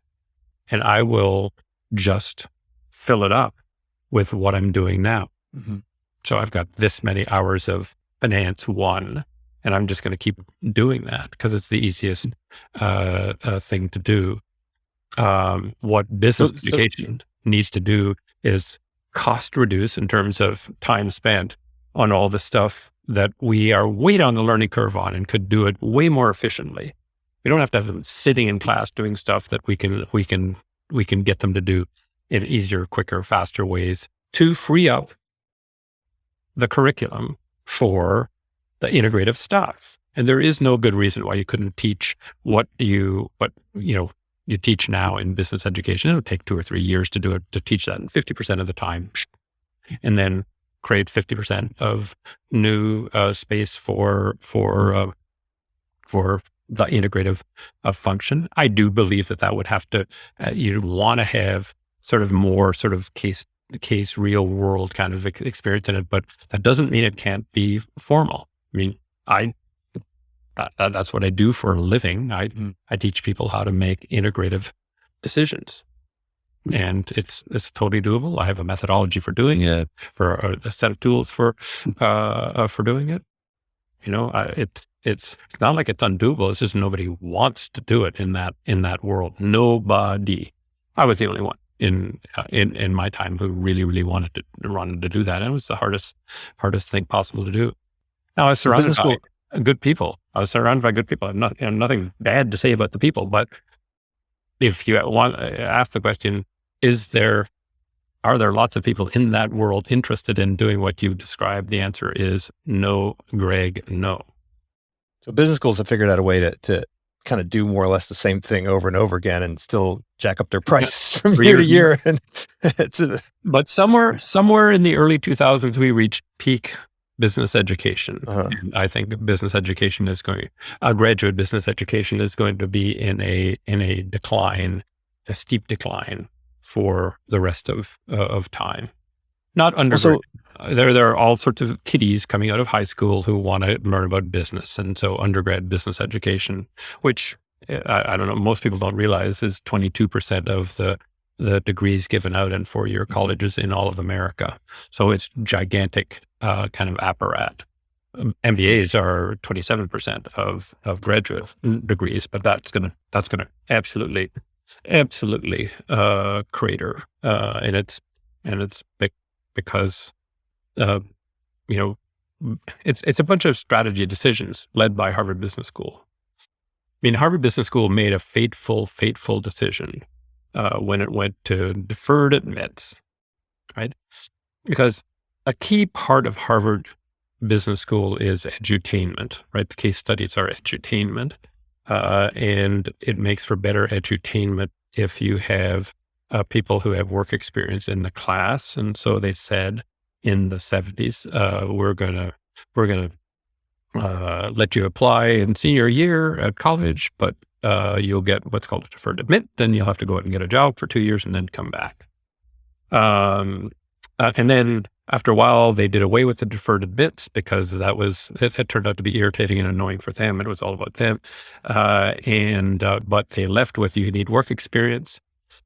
C: and I will just fill it up with what I'm doing now. Mm-hmm. So I've got this many hours of finance 1, and I'm just going to keep doing that because it's the easiest thing to do. What business education needs to do is cost reduce in terms of time spent on all the stuff that we are way down the learning curve on and could do it way more efficiently. We don't have to have them sitting in class doing stuff that we can get them to do in easier, quicker, faster ways to free up the curriculum for the integrative stuff. And there is no good reason why you couldn't teach what you teach now in business education. It'll take 2 or 3 years to do it, to teach that in 50% of the time, and then create 50% of new space for the integrative function. I do believe that would have to, you'd want to have sort of more sort of case real world kind of experience in it, but that doesn't mean it can't be formal. I mean, that's what I do for a living. I teach people how to make integrative decisions, and it's totally doable. I have a methodology for doing it, for a set of tools for doing it. It's not like it's undoable. It's just nobody wants to do it in that world. Nobody. I was the only one in my time who really wanted to do that. And it was the hardest thing possible to do. Now I was surrounded by good people. I have nothing bad to say about the people, but if you want to ask the question, are there lots of people in that world interested in doing what you've described? The answer is no, Greg, no.
B: So business schools have figured out a way to kind of do more or less the same thing over and over again and still jack up their prices from year to year. And
C: but somewhere in the early 2000s, we reached peak business education. And I think business education graduate business education is going to be in a decline, a steep decline for the rest of time. Not undergraduate. There are all sorts of kiddies coming out of high school who want to learn about business. And so undergrad business education, which I don't know, most people don't realize is 22% of the degrees given out in 4-year colleges in all of America. So it's gigantic kind of apparat. MBAs are 27% of graduate degrees, but that's gonna absolutely crater. And it's because it's a bunch of strategy decisions led by Harvard Business School. I mean, Harvard Business School made a fateful decision when it went to deferred admits, right? Because a key part of Harvard Business School is edutainment, right? The case studies are edutainment, and it makes for better edutainment if you have people who have work experience in the class. And so they said in the 70s, we're gonna let you apply in senior year at college, but you'll get what's called a deferred admit. Then you'll have to go out and get a job for 2 years and then come back. And then after a while, they did away with the deferred admits because it turned out to be irritating and annoying for them. It was all about them. But they left with, you need work experience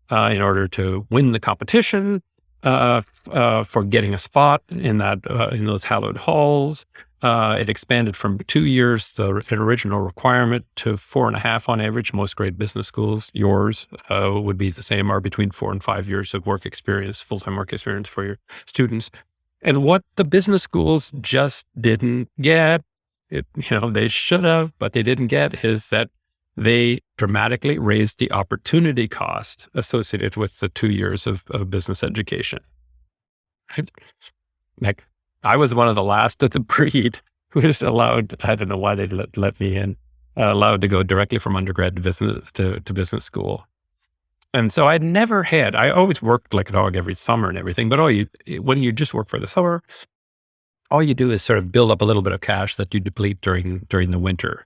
C: in order to win the competition. for getting a spot in those hallowed halls. It expanded from 2 years, the original requirement, to 4.5 on average. Most great business schools, yours would be the same, are between 4 and 5 years of work experience, full-time work experience for your students. And what the business schools just didn't get, they should have, but they didn't get, is that they dramatically raised the opportunity cost associated with the 2 years of business education. Like, I was one of the last of the breed who was allowed, I don't know why they let me in, allowed to go directly from undergrad to business school. And so I always worked like a dog every summer and everything, but when you just work for the summer, all you do is sort of build up a little bit of cash that you deplete during the winter.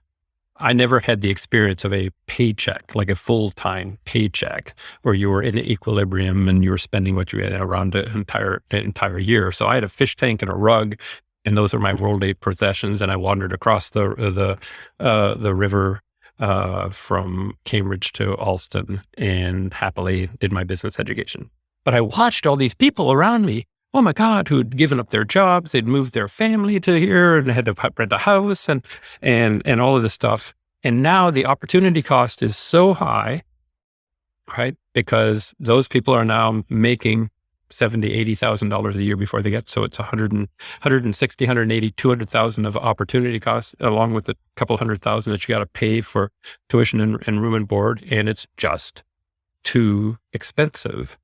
C: I never had the experience of a paycheck, like a full-time paycheck, where you were in equilibrium and you were spending what you had around the entire year. So I had a fish tank and a rug, and those are my worldly possessions. And I wandered across the river from Cambridge to Alston, and happily did my business education. But I watched all these people around me, oh my God, who'd given up their jobs, they'd moved their family to here and had to rent a house and all of this stuff. And now the opportunity cost is so high, right? Because those people are now making $70,000, $80,000 a year before they get. So it's 160, 180, 200,000 of opportunity costs, along with a couple $100,000 that you got to pay for tuition and room and board. And it's just too expensive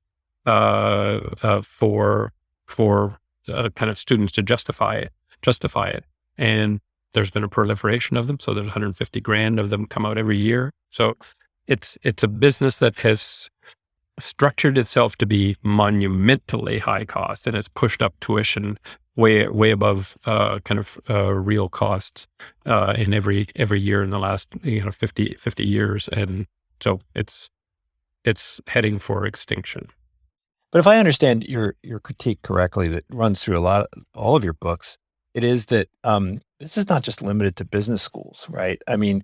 C: for kind of students to justify it. And there's been a proliferation of them. So there's 150 grand of them come out every year. So it's a business that has structured itself to be monumentally high cost, and it's pushed up tuition way above real costs in every year in the last 50 years. And so it's heading for extinction.
B: But if I understand your critique correctly, that runs through all of your books, it is that this is not just limited to business schools, right? I mean,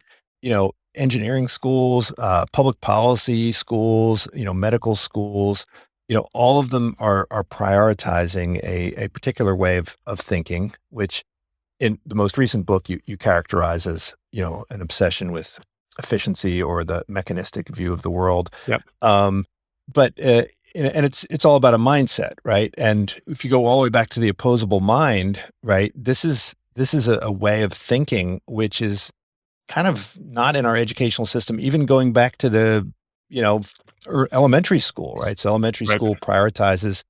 B: engineering schools, public policy schools, medical schools, all of them are prioritizing a particular way of thinking, which in the most recent book you characterize as an obsession with efficiency or the mechanistic view of the world.
C: Yep.
B: But and it's all about a mindset, right? And if you go all the way back to the opposable mind, right, this is a way of thinking which is kind of not in our educational system, even going back to the elementary school, right? So elementary school prioritizes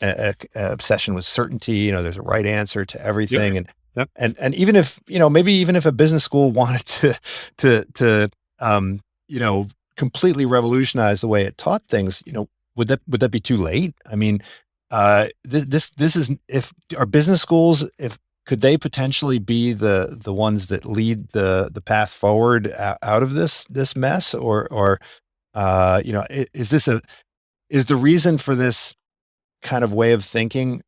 B: a obsession with certainty. There's a right answer to everything, and even if maybe even if a business school wanted to completely revolutionize the way it taught things, would that be too late? I mean, this is, if our business schools, could they potentially be the ones that lead the path forward out of this mess, or is the reason for this kind of way of thinking?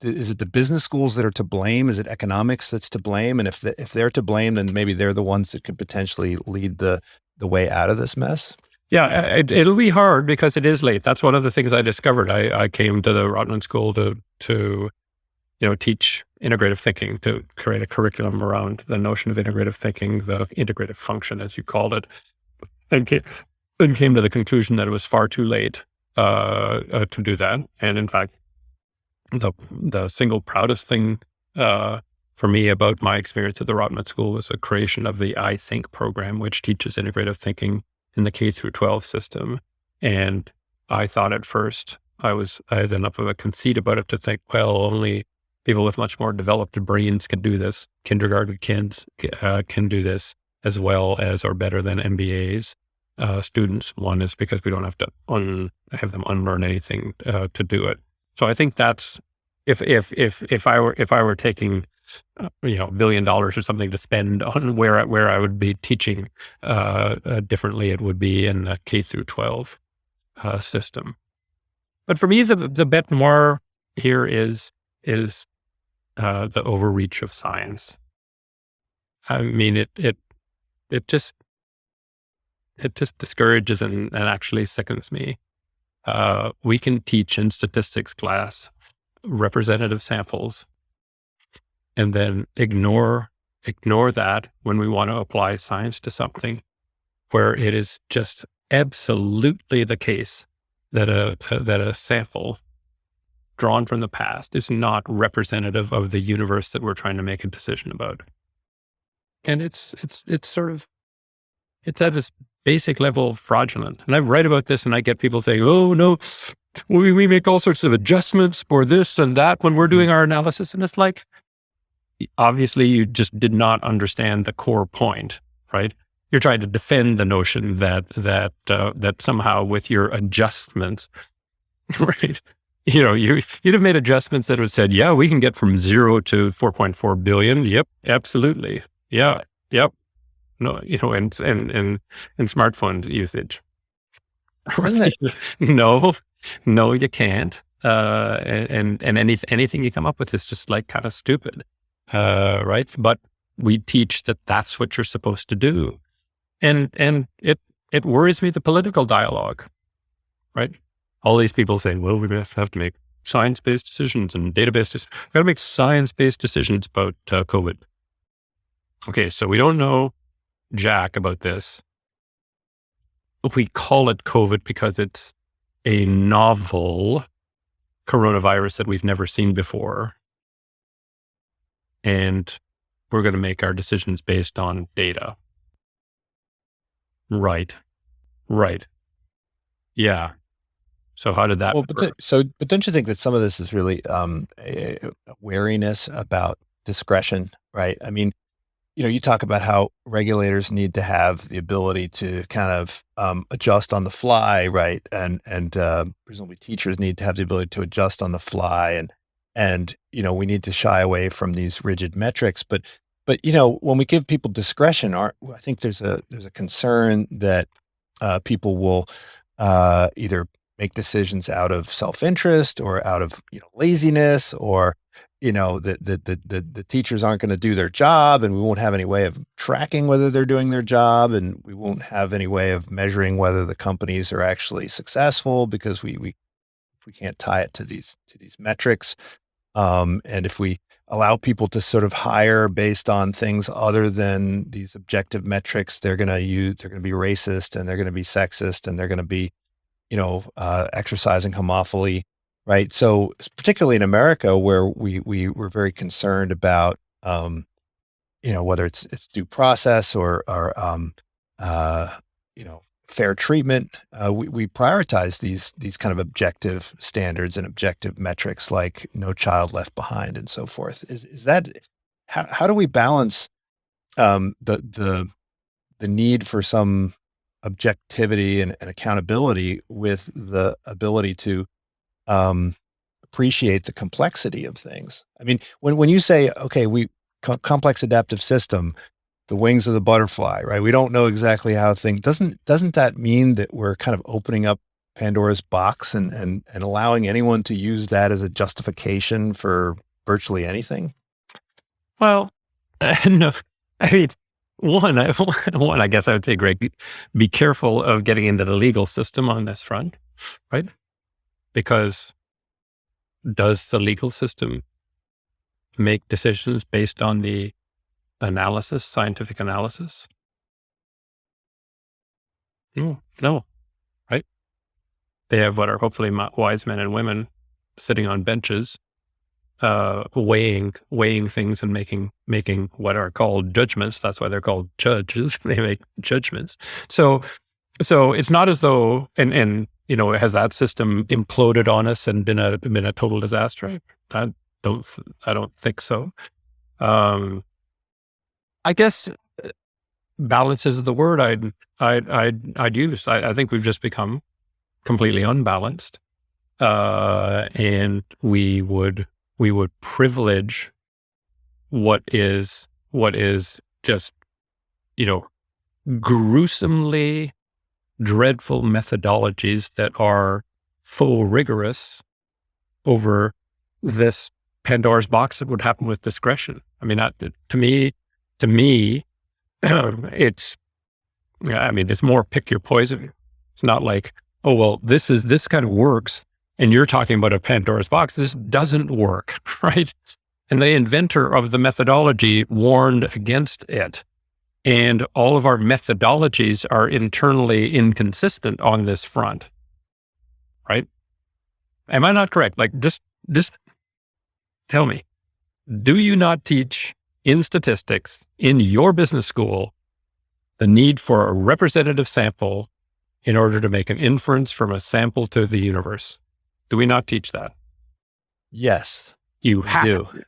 B: Is it the business schools that are to blame? Is it economics that's to blame? And if they're to blame, then maybe they're the ones that could potentially lead the way out of this mess.
C: Yeah, it'll be hard because it is late. That's one of the things I discovered. I came to the Rotman School to teach integrative thinking, to create a curriculum around the notion of integrative thinking, the integrative function, as you called it, and came to the conclusion that it was far too late to do that. And in fact, the single proudest thing for me about my experience at the Rotman School was the creation of the I Think program, which teaches integrative thinking in the K through 12 system. And I thought at first I had enough of a conceit about it to think, well, only people with much more developed brains can do this. Kindergarten kids can do this as well as or better than MBAs students. One is because we don't have to have them unlearn anything to do it. So I think that's if I were taking $1 billion or something to spend on where I would be teaching differently, it would be in the K through 12 system. But for me, the bit more here is the overreach of science. I mean, it just discourages and actually sickens me. We can teach in statistics class representative samples and then ignore that when we want to apply science to something where it is just absolutely the case that a sample drawn from the past is not representative of the universe that we're trying to make a decision about. And it's at its basic level fraudulent. And I write about this and I get people saying, oh no, we make all sorts of adjustments for this and that when we're doing our analysis. And it's like, obviously you just did not understand the core point, right? You're trying to defend the notion that somehow with your adjustments, right? You'd have made adjustments that would said, yeah, we can get from 0 to 4.4 billion. Yep, absolutely. Yeah, yep. No, and smartphone usage.
B: Isn't it?
C: No, you can't. And anything you come up with is just like kind of stupid, right? But we teach that that's what you're supposed to do, and it worries me, the political dialogue, right? All these people saying, well, we have to make science-based decisions and database decisions. We've got to make science-based decisions about COVID. Okay, so we don't know jack about this. We call it COVID because it's a novel coronavirus that we've never seen before. And we're going to make our decisions based on data. Right. Yeah. So how did that
B: Well, but don't you think that some of this is really a wariness about discretion, right? I mean, you talk about how regulators need to have the ability to kind of adjust on the fly, right? And presumably teachers need to have the ability to adjust on the fly, and we need to shy away from these rigid metrics. But when we give people discretion, I think there's a concern that people will either make decisions out of self-interest or out of laziness, or the teachers aren't going to do their job, and we won't have any way of tracking whether they're doing their job, and we won't have any way of measuring whether the companies are actually successful because we can't tie it to these metrics. And if we allow people to sort of hire based on things other than these objective metrics, they're going to be racist, and they're going to be sexist, and they're going to be exercising homophily, right? So particularly in America, where we were very concerned about, whether it's due process or fair treatment, we prioritize these kind of objective standards and objective metrics like no child left behind and so forth. Is that how do we balance the need for some objectivity and accountability with the ability to appreciate the complexity of things? I mean, when you say, okay, complex adaptive system, the wings of the butterfly, right? We don't know exactly how things, doesn't that mean that we're kind of opening up Pandora's box and allowing anyone to use that as a justification for virtually anything?
C: Well, no, I mean, one, I guess I would say, Greg, be careful of getting into the legal system on this front, right? Because does the legal system make decisions based on the analysis, scientific analysis? No, right? They have what are hopefully wise men and women sitting on benches, weighing things and making what are called judgments. That's why they're called judges. They make judgments. So it's not as though, and has that system imploded on us and been a total disaster? I don't think so. I guess balance is the word I'd use. I think we've just become completely unbalanced, and we would privilege what is just gruesomely dreadful methodologies that are faux rigorous over this Pandora's box that would happen with discretion. I mean, to me, it's more pick your poison. It's not like oh, well, this kind of works. And you're talking about a Pandora's box. This doesn't work, right? And the inventor of the methodology warned against it. And all of our methodologies are internally inconsistent on this front, right? Am I not correct? Like, just tell me, do you not teach in statistics in your business school the need for a representative sample in order to make an inference from a sample to the universe? Do we not teach that?
B: Yes,
C: You
B: we
C: have
B: do.
C: to.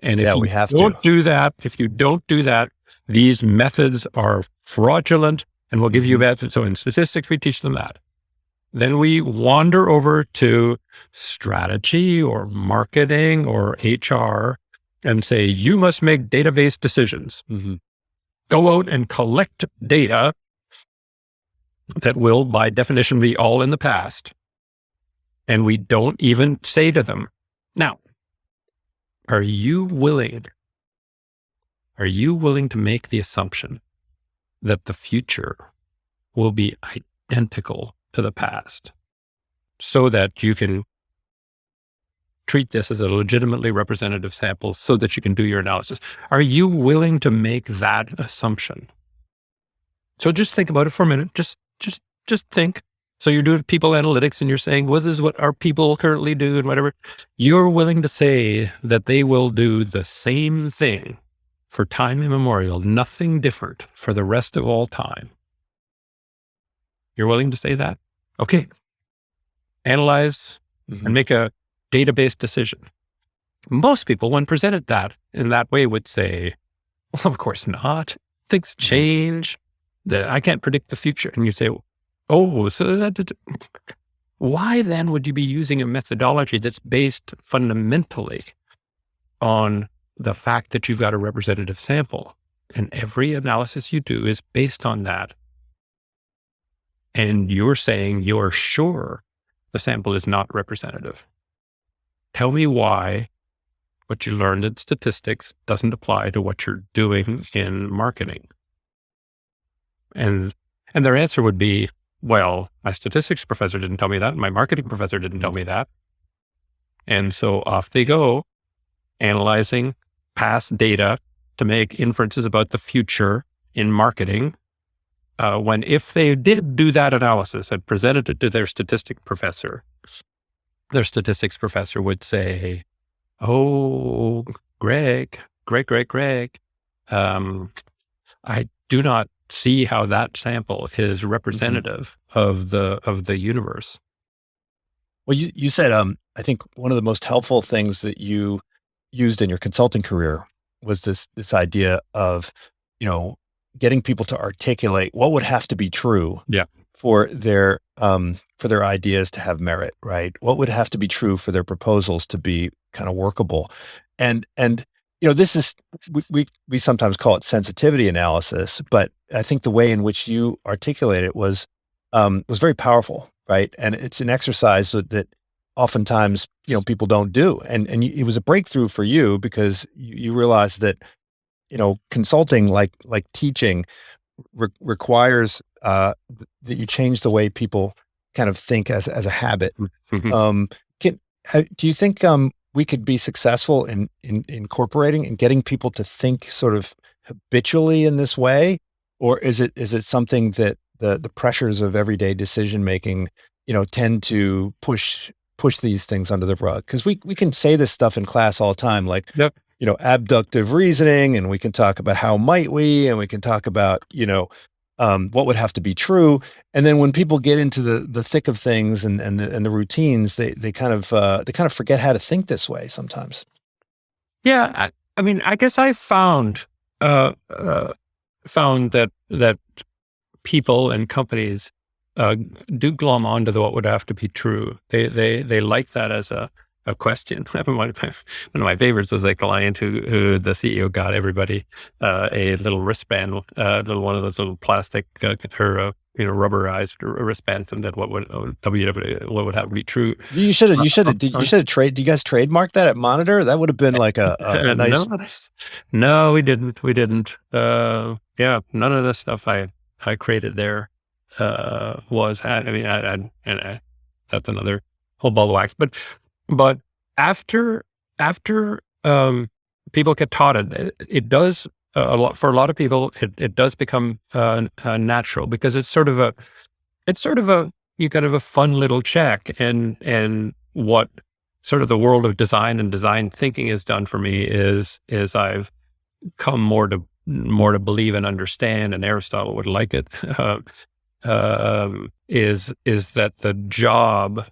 C: And
B: Yeah,
C: if
B: we
C: you
B: have
C: don't
B: to.
C: do that, these methods are fraudulent and will give you bad. So in statistics, we teach them that. Then we wander over to strategy or marketing or HR and say, you must make database decisions. Go out and collect data that will, by definition, be all in the past. And we don't even say to them, now, are you willing to make the assumption that the future will be identical to the past so that you can treat this as a legitimately representative sample so that you can do your analysis? Are you willing to make that assumption? So just think about it for a minute. Just think. So you're doing people analytics and you're saying, well, this is what our people currently do and whatever. You're willing to say that they will do the same thing for time immemorial, nothing different for the rest of all time. You're willing to say that? Okay. Analyze and make a database decision. Most people, when presented that in that way, would say, well, of course not. Things change. I can't predict the future. And you say, oh, so why then would you be using a methodology that's based fundamentally on the fact that you've got a representative sample? And every analysis you do is based on that. And you're saying you're sure the sample is not representative. Tell me why what you learned in statistics doesn't apply to what you're doing in marketing. And their answer would be, well, my statistics professor didn't tell me that. My marketing professor didn't tell me that. And so off they go, analyzing past data to make inferences about the future in marketing. When if they did do that analysis and presented it to their statistics professor would say, oh, Greg, I do not see how that sample is representative of the universe.
B: Well, you said, I think one of the most helpful things that you used in your consulting career was this idea of, getting people to articulate what would have to be true for their ideas to have merit, right? What would have to be true for their proposals to be kind of workable? And this is, we sometimes call it sensitivity analysis, but I think the way in which you articulate it was very powerful, right? And it's an exercise that oftentimes, people don't do. And it was a breakthrough for you because you realized that, consulting, like teaching, requires that you change the way people kind of think as a habit. Do you think we could be successful in incorporating and getting people to think sort of habitually in this way, or is it something that the pressures of everyday decision making, tend to push these things under the rug? Because we can say this stuff in class all the time, like abductive reasoning, and we can talk about how might we, and we can talk about what would have to be true. And then when people get into the thick of things and the routines, they kind of forget how to think this way sometimes.
C: Yeah, I mean, I guess I found that people and companies do glom onto what would have to be true. They like that as a question. One of my favorites was like the client who the CEO got everybody a little wristband, one of those little plastic rubberized wristbands, and then what would have to be true.
B: You should have. Do you guys trademark that at Monitor? That would have been like a nice.
C: No, we didn't. None of the stuff I created there. was. That's another whole ball of wax. But after people get taught it, it does a lot for a lot of people. It does become natural, because it's sort of a you kind of a fun little check, and what sort of the world of design and design thinking has done for me is I've come more to believe and understand, and Aristotle would like it, is that the job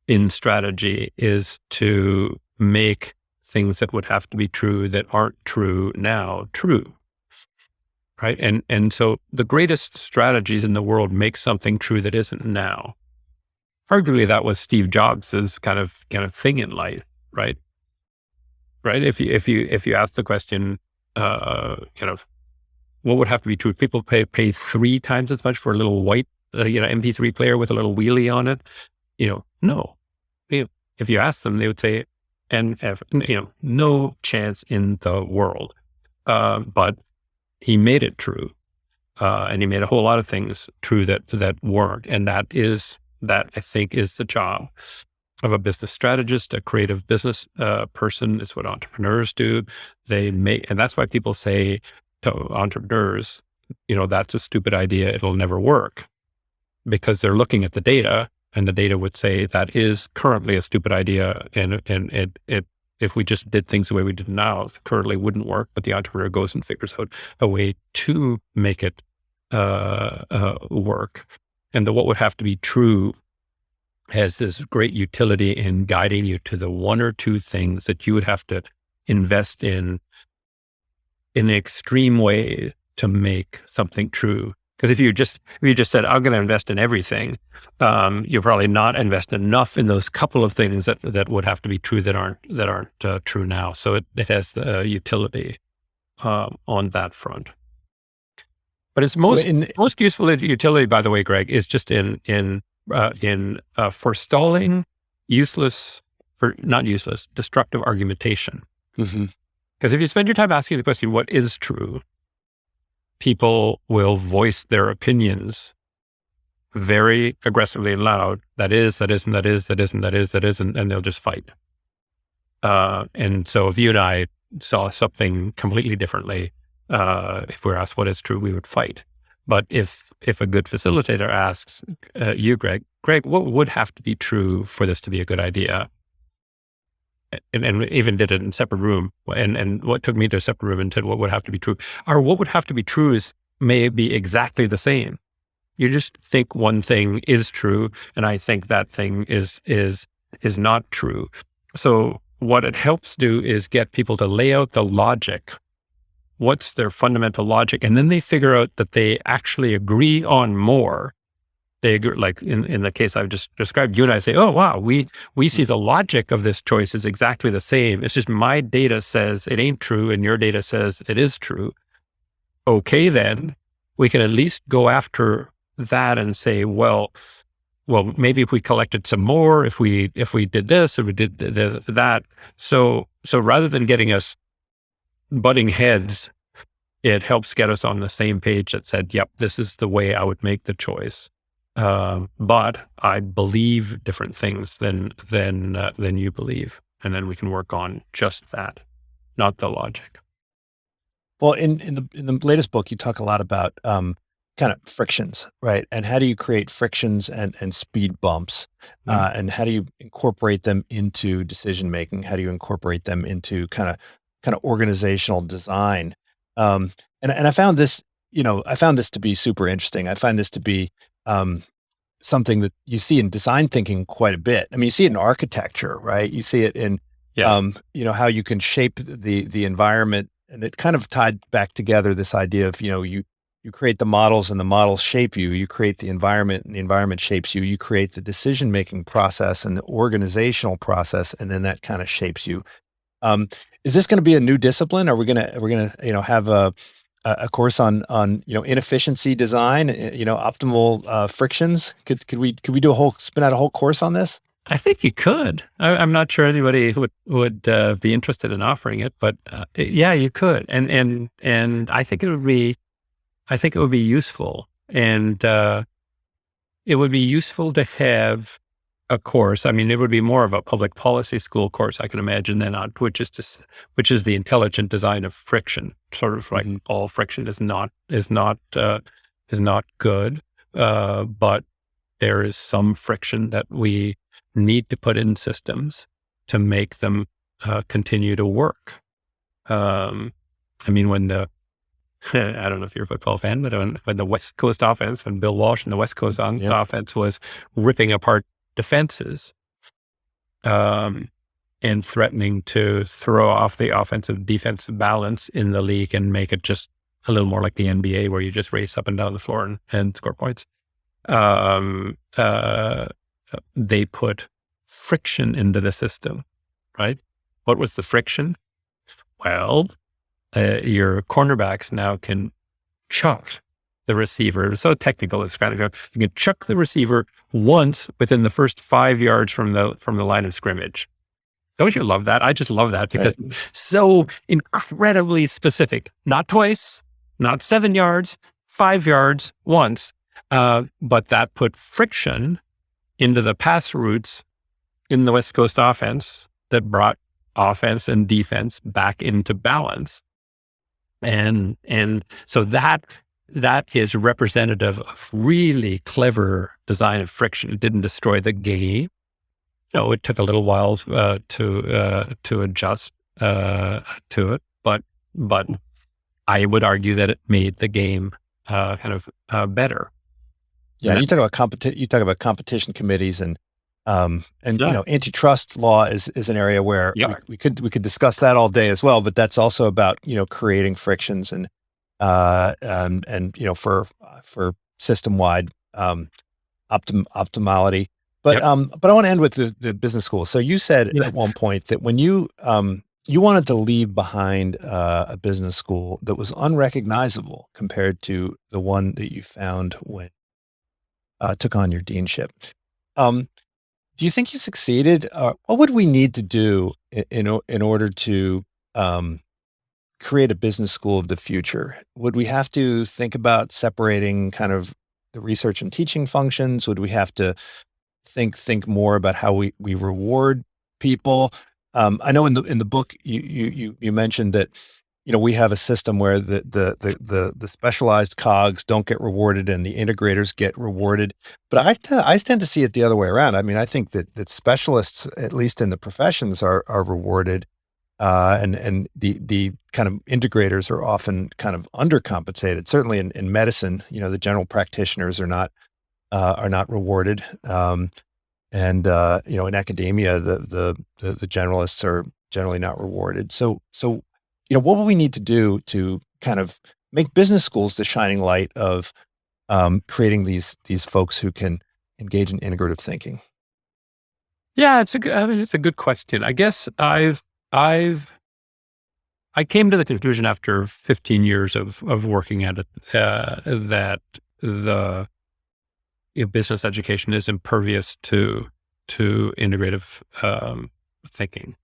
C: in strategy is to make things that would have to be true that aren't true now true. Right. And so the greatest strategies in the world make something true that isn't now. Arguably, that was Steve Jobs' kind of thing in life, right? Right. If you ask the question, what would have to be true? People pay 3 times as much for a little white, MP3 player with a little wheelie on it. No. If you ask them, they would say, no chance in the world. But he made it true, and he made a whole lot of things true that weren't, and that I think is the job of a business strategist, a creative business person. It's what entrepreneurs do. And that's why people say to entrepreneurs, that's a stupid idea. It'll never work, because they're looking at the data, and the data would say that is currently a stupid idea, and it if we just did things the way we did now, it currently wouldn't work. But the entrepreneur goes and figures out a way to make it work. And what would have to be true has this great utility in guiding you to the 1 or 2 things that you would have to invest in an extreme way to make something true. Because if you just said, I'm going to invest in everything, you're probably not invest enough in those couple of things that would have to be true that aren't true now. So it has the utility on that front. But its most useful utility, by the way, Greg, is just in forestalling destructive argumentation.
B: Mm-hmm.
C: Because if you spend your time asking the question, what is true? People will voice their opinions very aggressively and loud. That is, that isn't, that is, that isn't, that is, that isn't, and they'll just fight. And so if you and I saw something completely differently, if we were asked what is true, we would fight. But if a good facilitator asks you, Greg, what would have to be true for this to be a good idea? And even did it in a separate room, and what took me to a separate room and said what would have to be true, or what would have to be true may be exactly the same. You just think one thing is true, and I think that thing is not true. So what it helps do is get people to lay out the logic. What's their fundamental logic? And then they figure out that they actually agree on more. They agree, like in the case I've just described, you and I say, oh, wow, we see the logic of this choice is exactly the same. It's just my data says it ain't true, and your data says it is true. Okay, then we can at least go after that and say, well, maybe if we collected some more, if we did this, or we did that. So rather than getting us butting heads, it helps get us on the same page that said, yep, this is the way I would make the choice. But I believe different things than you believe. And then we can work on just that, not the logic.
B: Well, in the latest book, you talk a lot about kind of frictions, right? And how do you create frictions and speed bumps? And how do you incorporate them into decision making? How do you incorporate them into kind of organizational design? And I found this, to be super interesting. I find this to be something that you see in design thinking quite a bit. I mean, you see it in architecture, right? You see it in, how you can shape the environment, and it kind of tied back together this idea of, you create the models and the models shape you. You create the environment and the environment shapes you. You create the decision-making process and the organizational process, and then that kind of shapes you. Is this going to be a new discipline? Are we going to, have a course on inefficiency design, optimal frictions? Could we spin out a whole course on this?
C: I think you could. I'm not sure anybody would be interested in offering it, but yeah, you could. And I think it would be useful. And it would be useful to have a course. I mean, it would be more of a public policy school course, I can imagine, than not, which is the intelligent design of friction. Sort of like all friction is not good, but there is some friction that we need to put in systems to make them continue to work. I mean, when the I don't know if you're a football fan, but when the West Coast offense, when Bill Walsh and the West Coast offense was ripping apart defenses and threatening to throw off the offensive defensive balance in the league and make it just a little more like the NBA, where you just race up and down the floor and score points. They put friction into the system, right? What was the friction? Well, your cornerbacks now can chuck the receiver. It's so technical. It's kind of, you can chuck the receiver once within the first 5 yards from the line of scrimmage. Don't you love that? I just love that because it's so incredibly specific. Not twice, not 7 yards, 5 yards once. But that put friction into the pass routes in the West Coast offense that brought offense and defense back into balance. And so that is representative of really clever design of friction. It didn't destroy the game. It took a little while to adjust to it, but I would argue that it made the game kind of better.
B: Yeah, you talk about competition committees and antitrust law is an area where we could discuss that all day as well, but that's also about creating frictions and for system-wide optimality. But I want to end with the business school. So you said at one point that when you wanted to leave behind a business school that was unrecognizable compared to the one that you found when took on your deanship. Do you think you succeeded? What would we need to do in order to create a business school of the future? Would we have to think about separating kind of the research and teaching functions? Would we have to think more about how we reward people? I know in the book you mentioned that we have a system where the specialized cogs don't get rewarded and the integrators get rewarded. But I tend to see it the other way around. I mean, I think that specialists, at least in the professions, are rewarded, and the kind of integrators are often kind of undercompensated. Certainly in medicine, the general practitioners are not rewarded, and in academia, the generalists are generally not rewarded. So. What would we need to do to kind of make business schools the shining light of creating these folks who can engage in integrative thinking?
C: Yeah, it's a good question. I guess I came to the conclusion after 15 years of working at it that the business education is impervious to integrative thinking,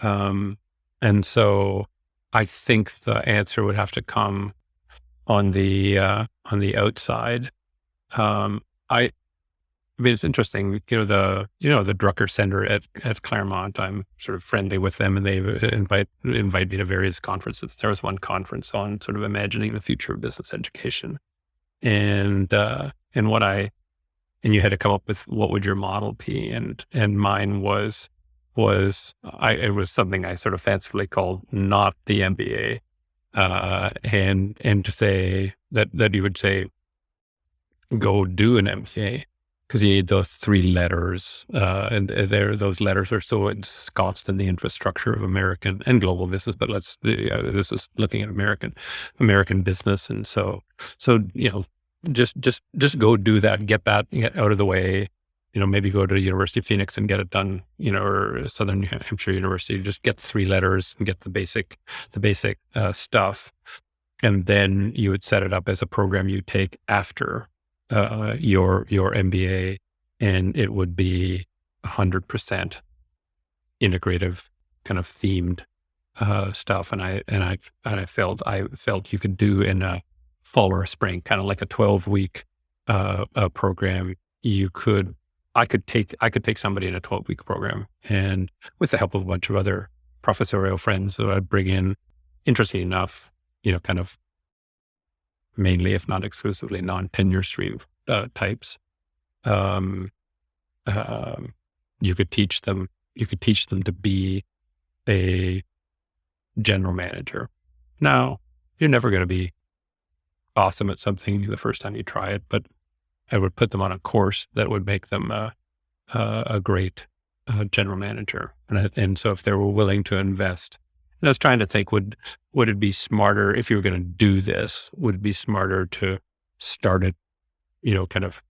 C: and so I think the answer would have to come on the outside. I mean, it's interesting, the Drucker Center at Claremont, I'm sort of friendly with them, and they invite me to various conferences. There was one conference on sort of imagining the future of business education. And you had to come up with what would your model be? And mine was it was something I sort of fancifully called not the MBA, and to say that you would say, go do an MBA, because you need those 3 letters, and those letters are so ensconced in the infrastructure of American and global business. But this is looking at American business, and so just go do that, get out of the way. Maybe go to the University of Phoenix and get it done, or Southern New Hampshire University, just get the 3 letters and get the basic stuff. And then you would set it up as a program you take after your MBA, and it would be 100% integrative, kind of themed stuff. And I felt you could do in a fall or a spring, kind of like a 12-week program. I could take somebody in a 12-week program, and with the help of a bunch of other professorial friends that I'd bring in, interesting enough, kind of mainly, if not exclusively, non-tenure stream types. You could teach them to be a general manager. Now, you're never going to be awesome at something the first time you try it, but I would put them on a course that would make them a great general manager. And so if they were willing to invest, and I was trying to think, would it be smarter if you were going to do this? Would it be smarter to start it, kind of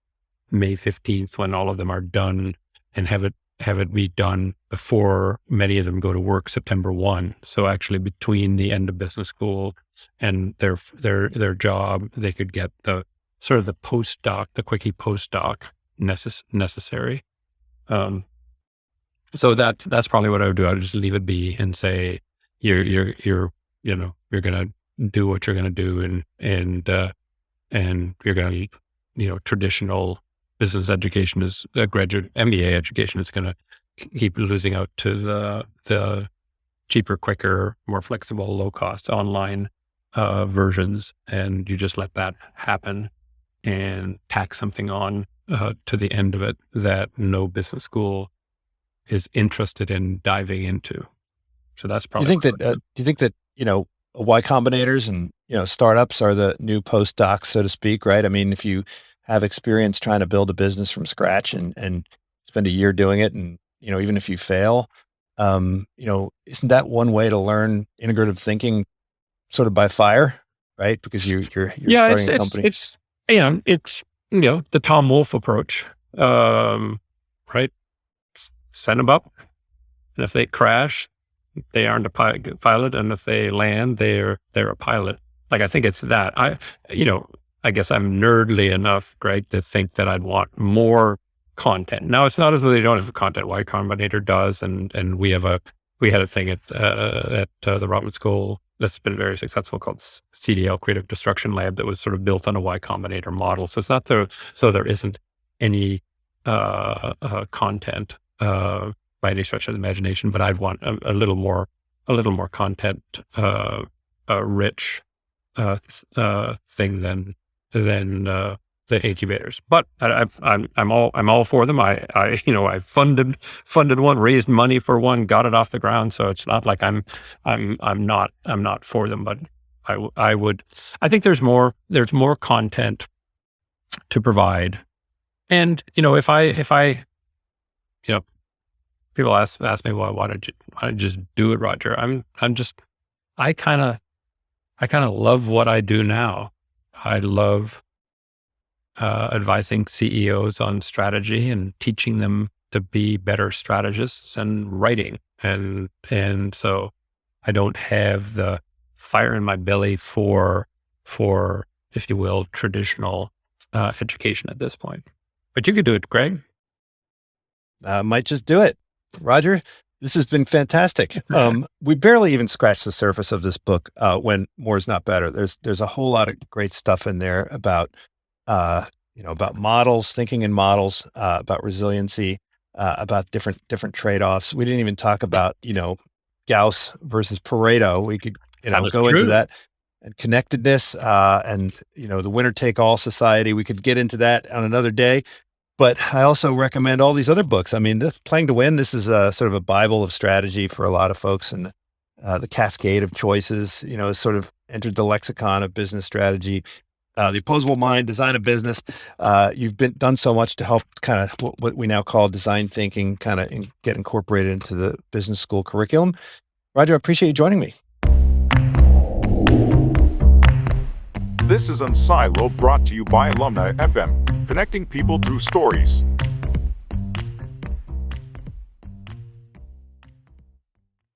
C: May 15th when all of them are done, and have it be done before many of them go to work September 1. So actually between the end of business school and their job, they could get the sort of the postdoc, the quickie postdoc necessary. So that's probably what I would do. I would just leave it be and say, you're going to do what you're going to do, and you're going to, traditional business education is a graduate MBA education is going to keep losing out to the cheaper, quicker, more flexible, low cost online versions. And you just let that happen and tack something on to the end of it that no business school is interested in diving into. So that's probably.
B: Do you think that Y Combinators and startups are the new postdocs, so to speak, right? I mean, if you have experience trying to build a business from scratch and spend a year doing it, and even if you fail, isn't that one way to learn integrative thinking, sort of by fire, right? Because you're starting a company.
C: It's the Tom Wolfe approach, right? Send them up, and if they crash, they aren't a pilot, and if they land, they're a pilot. Like, I think it's that. I guess I'm nerdly enough, Greg, to think that I'd want more content. Now, it's not as though they don't have content. Y Combinator does, and we had a thing at the Rotman School that's been very successful called CDL, Creative Destruction Lab, that was sort of built on a Y Combinator model. So it's not there isn't any content by any stretch of the imagination, but I'd want a little more content rich thing than the incubators. But I'm all for them. I funded one, raised money for one, got it off the ground. So it's not like I'm not for them, but I think there's more content to provide. And if I people ask me, well, why don't you just do it, Roger? I kind of love what I do now. I love advising CEOs on strategy and teaching them to be better strategists and writing. And so I don't have the fire in my belly for, if you will, traditional education at this point. But you could do it, Greg.
B: I might just do it. Roger, this has been fantastic. We barely even scratched the surface of this book, When More is Not Better. There's a whole lot of great stuff in there about models, thinking in models, about resiliency, about different trade-offs. We didn't even talk about, Gauss versus Pareto. We could, go into that, and connectedness, and, the winner take all society. We could get into that on another day. But I also recommend all these other books. I mean, Playing to Win, this is sort of a Bible of strategy for a lot of folks. And the Cascade of Choices, has sort of entered the lexicon of business strategy. The Opposable Mind, Design a Business. You've done so much to help kind of what we now call design thinking kind of get incorporated into the business school curriculum. Roger, I appreciate you joining me.
A: This is Unsilo, brought to you by Alumni FM, connecting people through stories.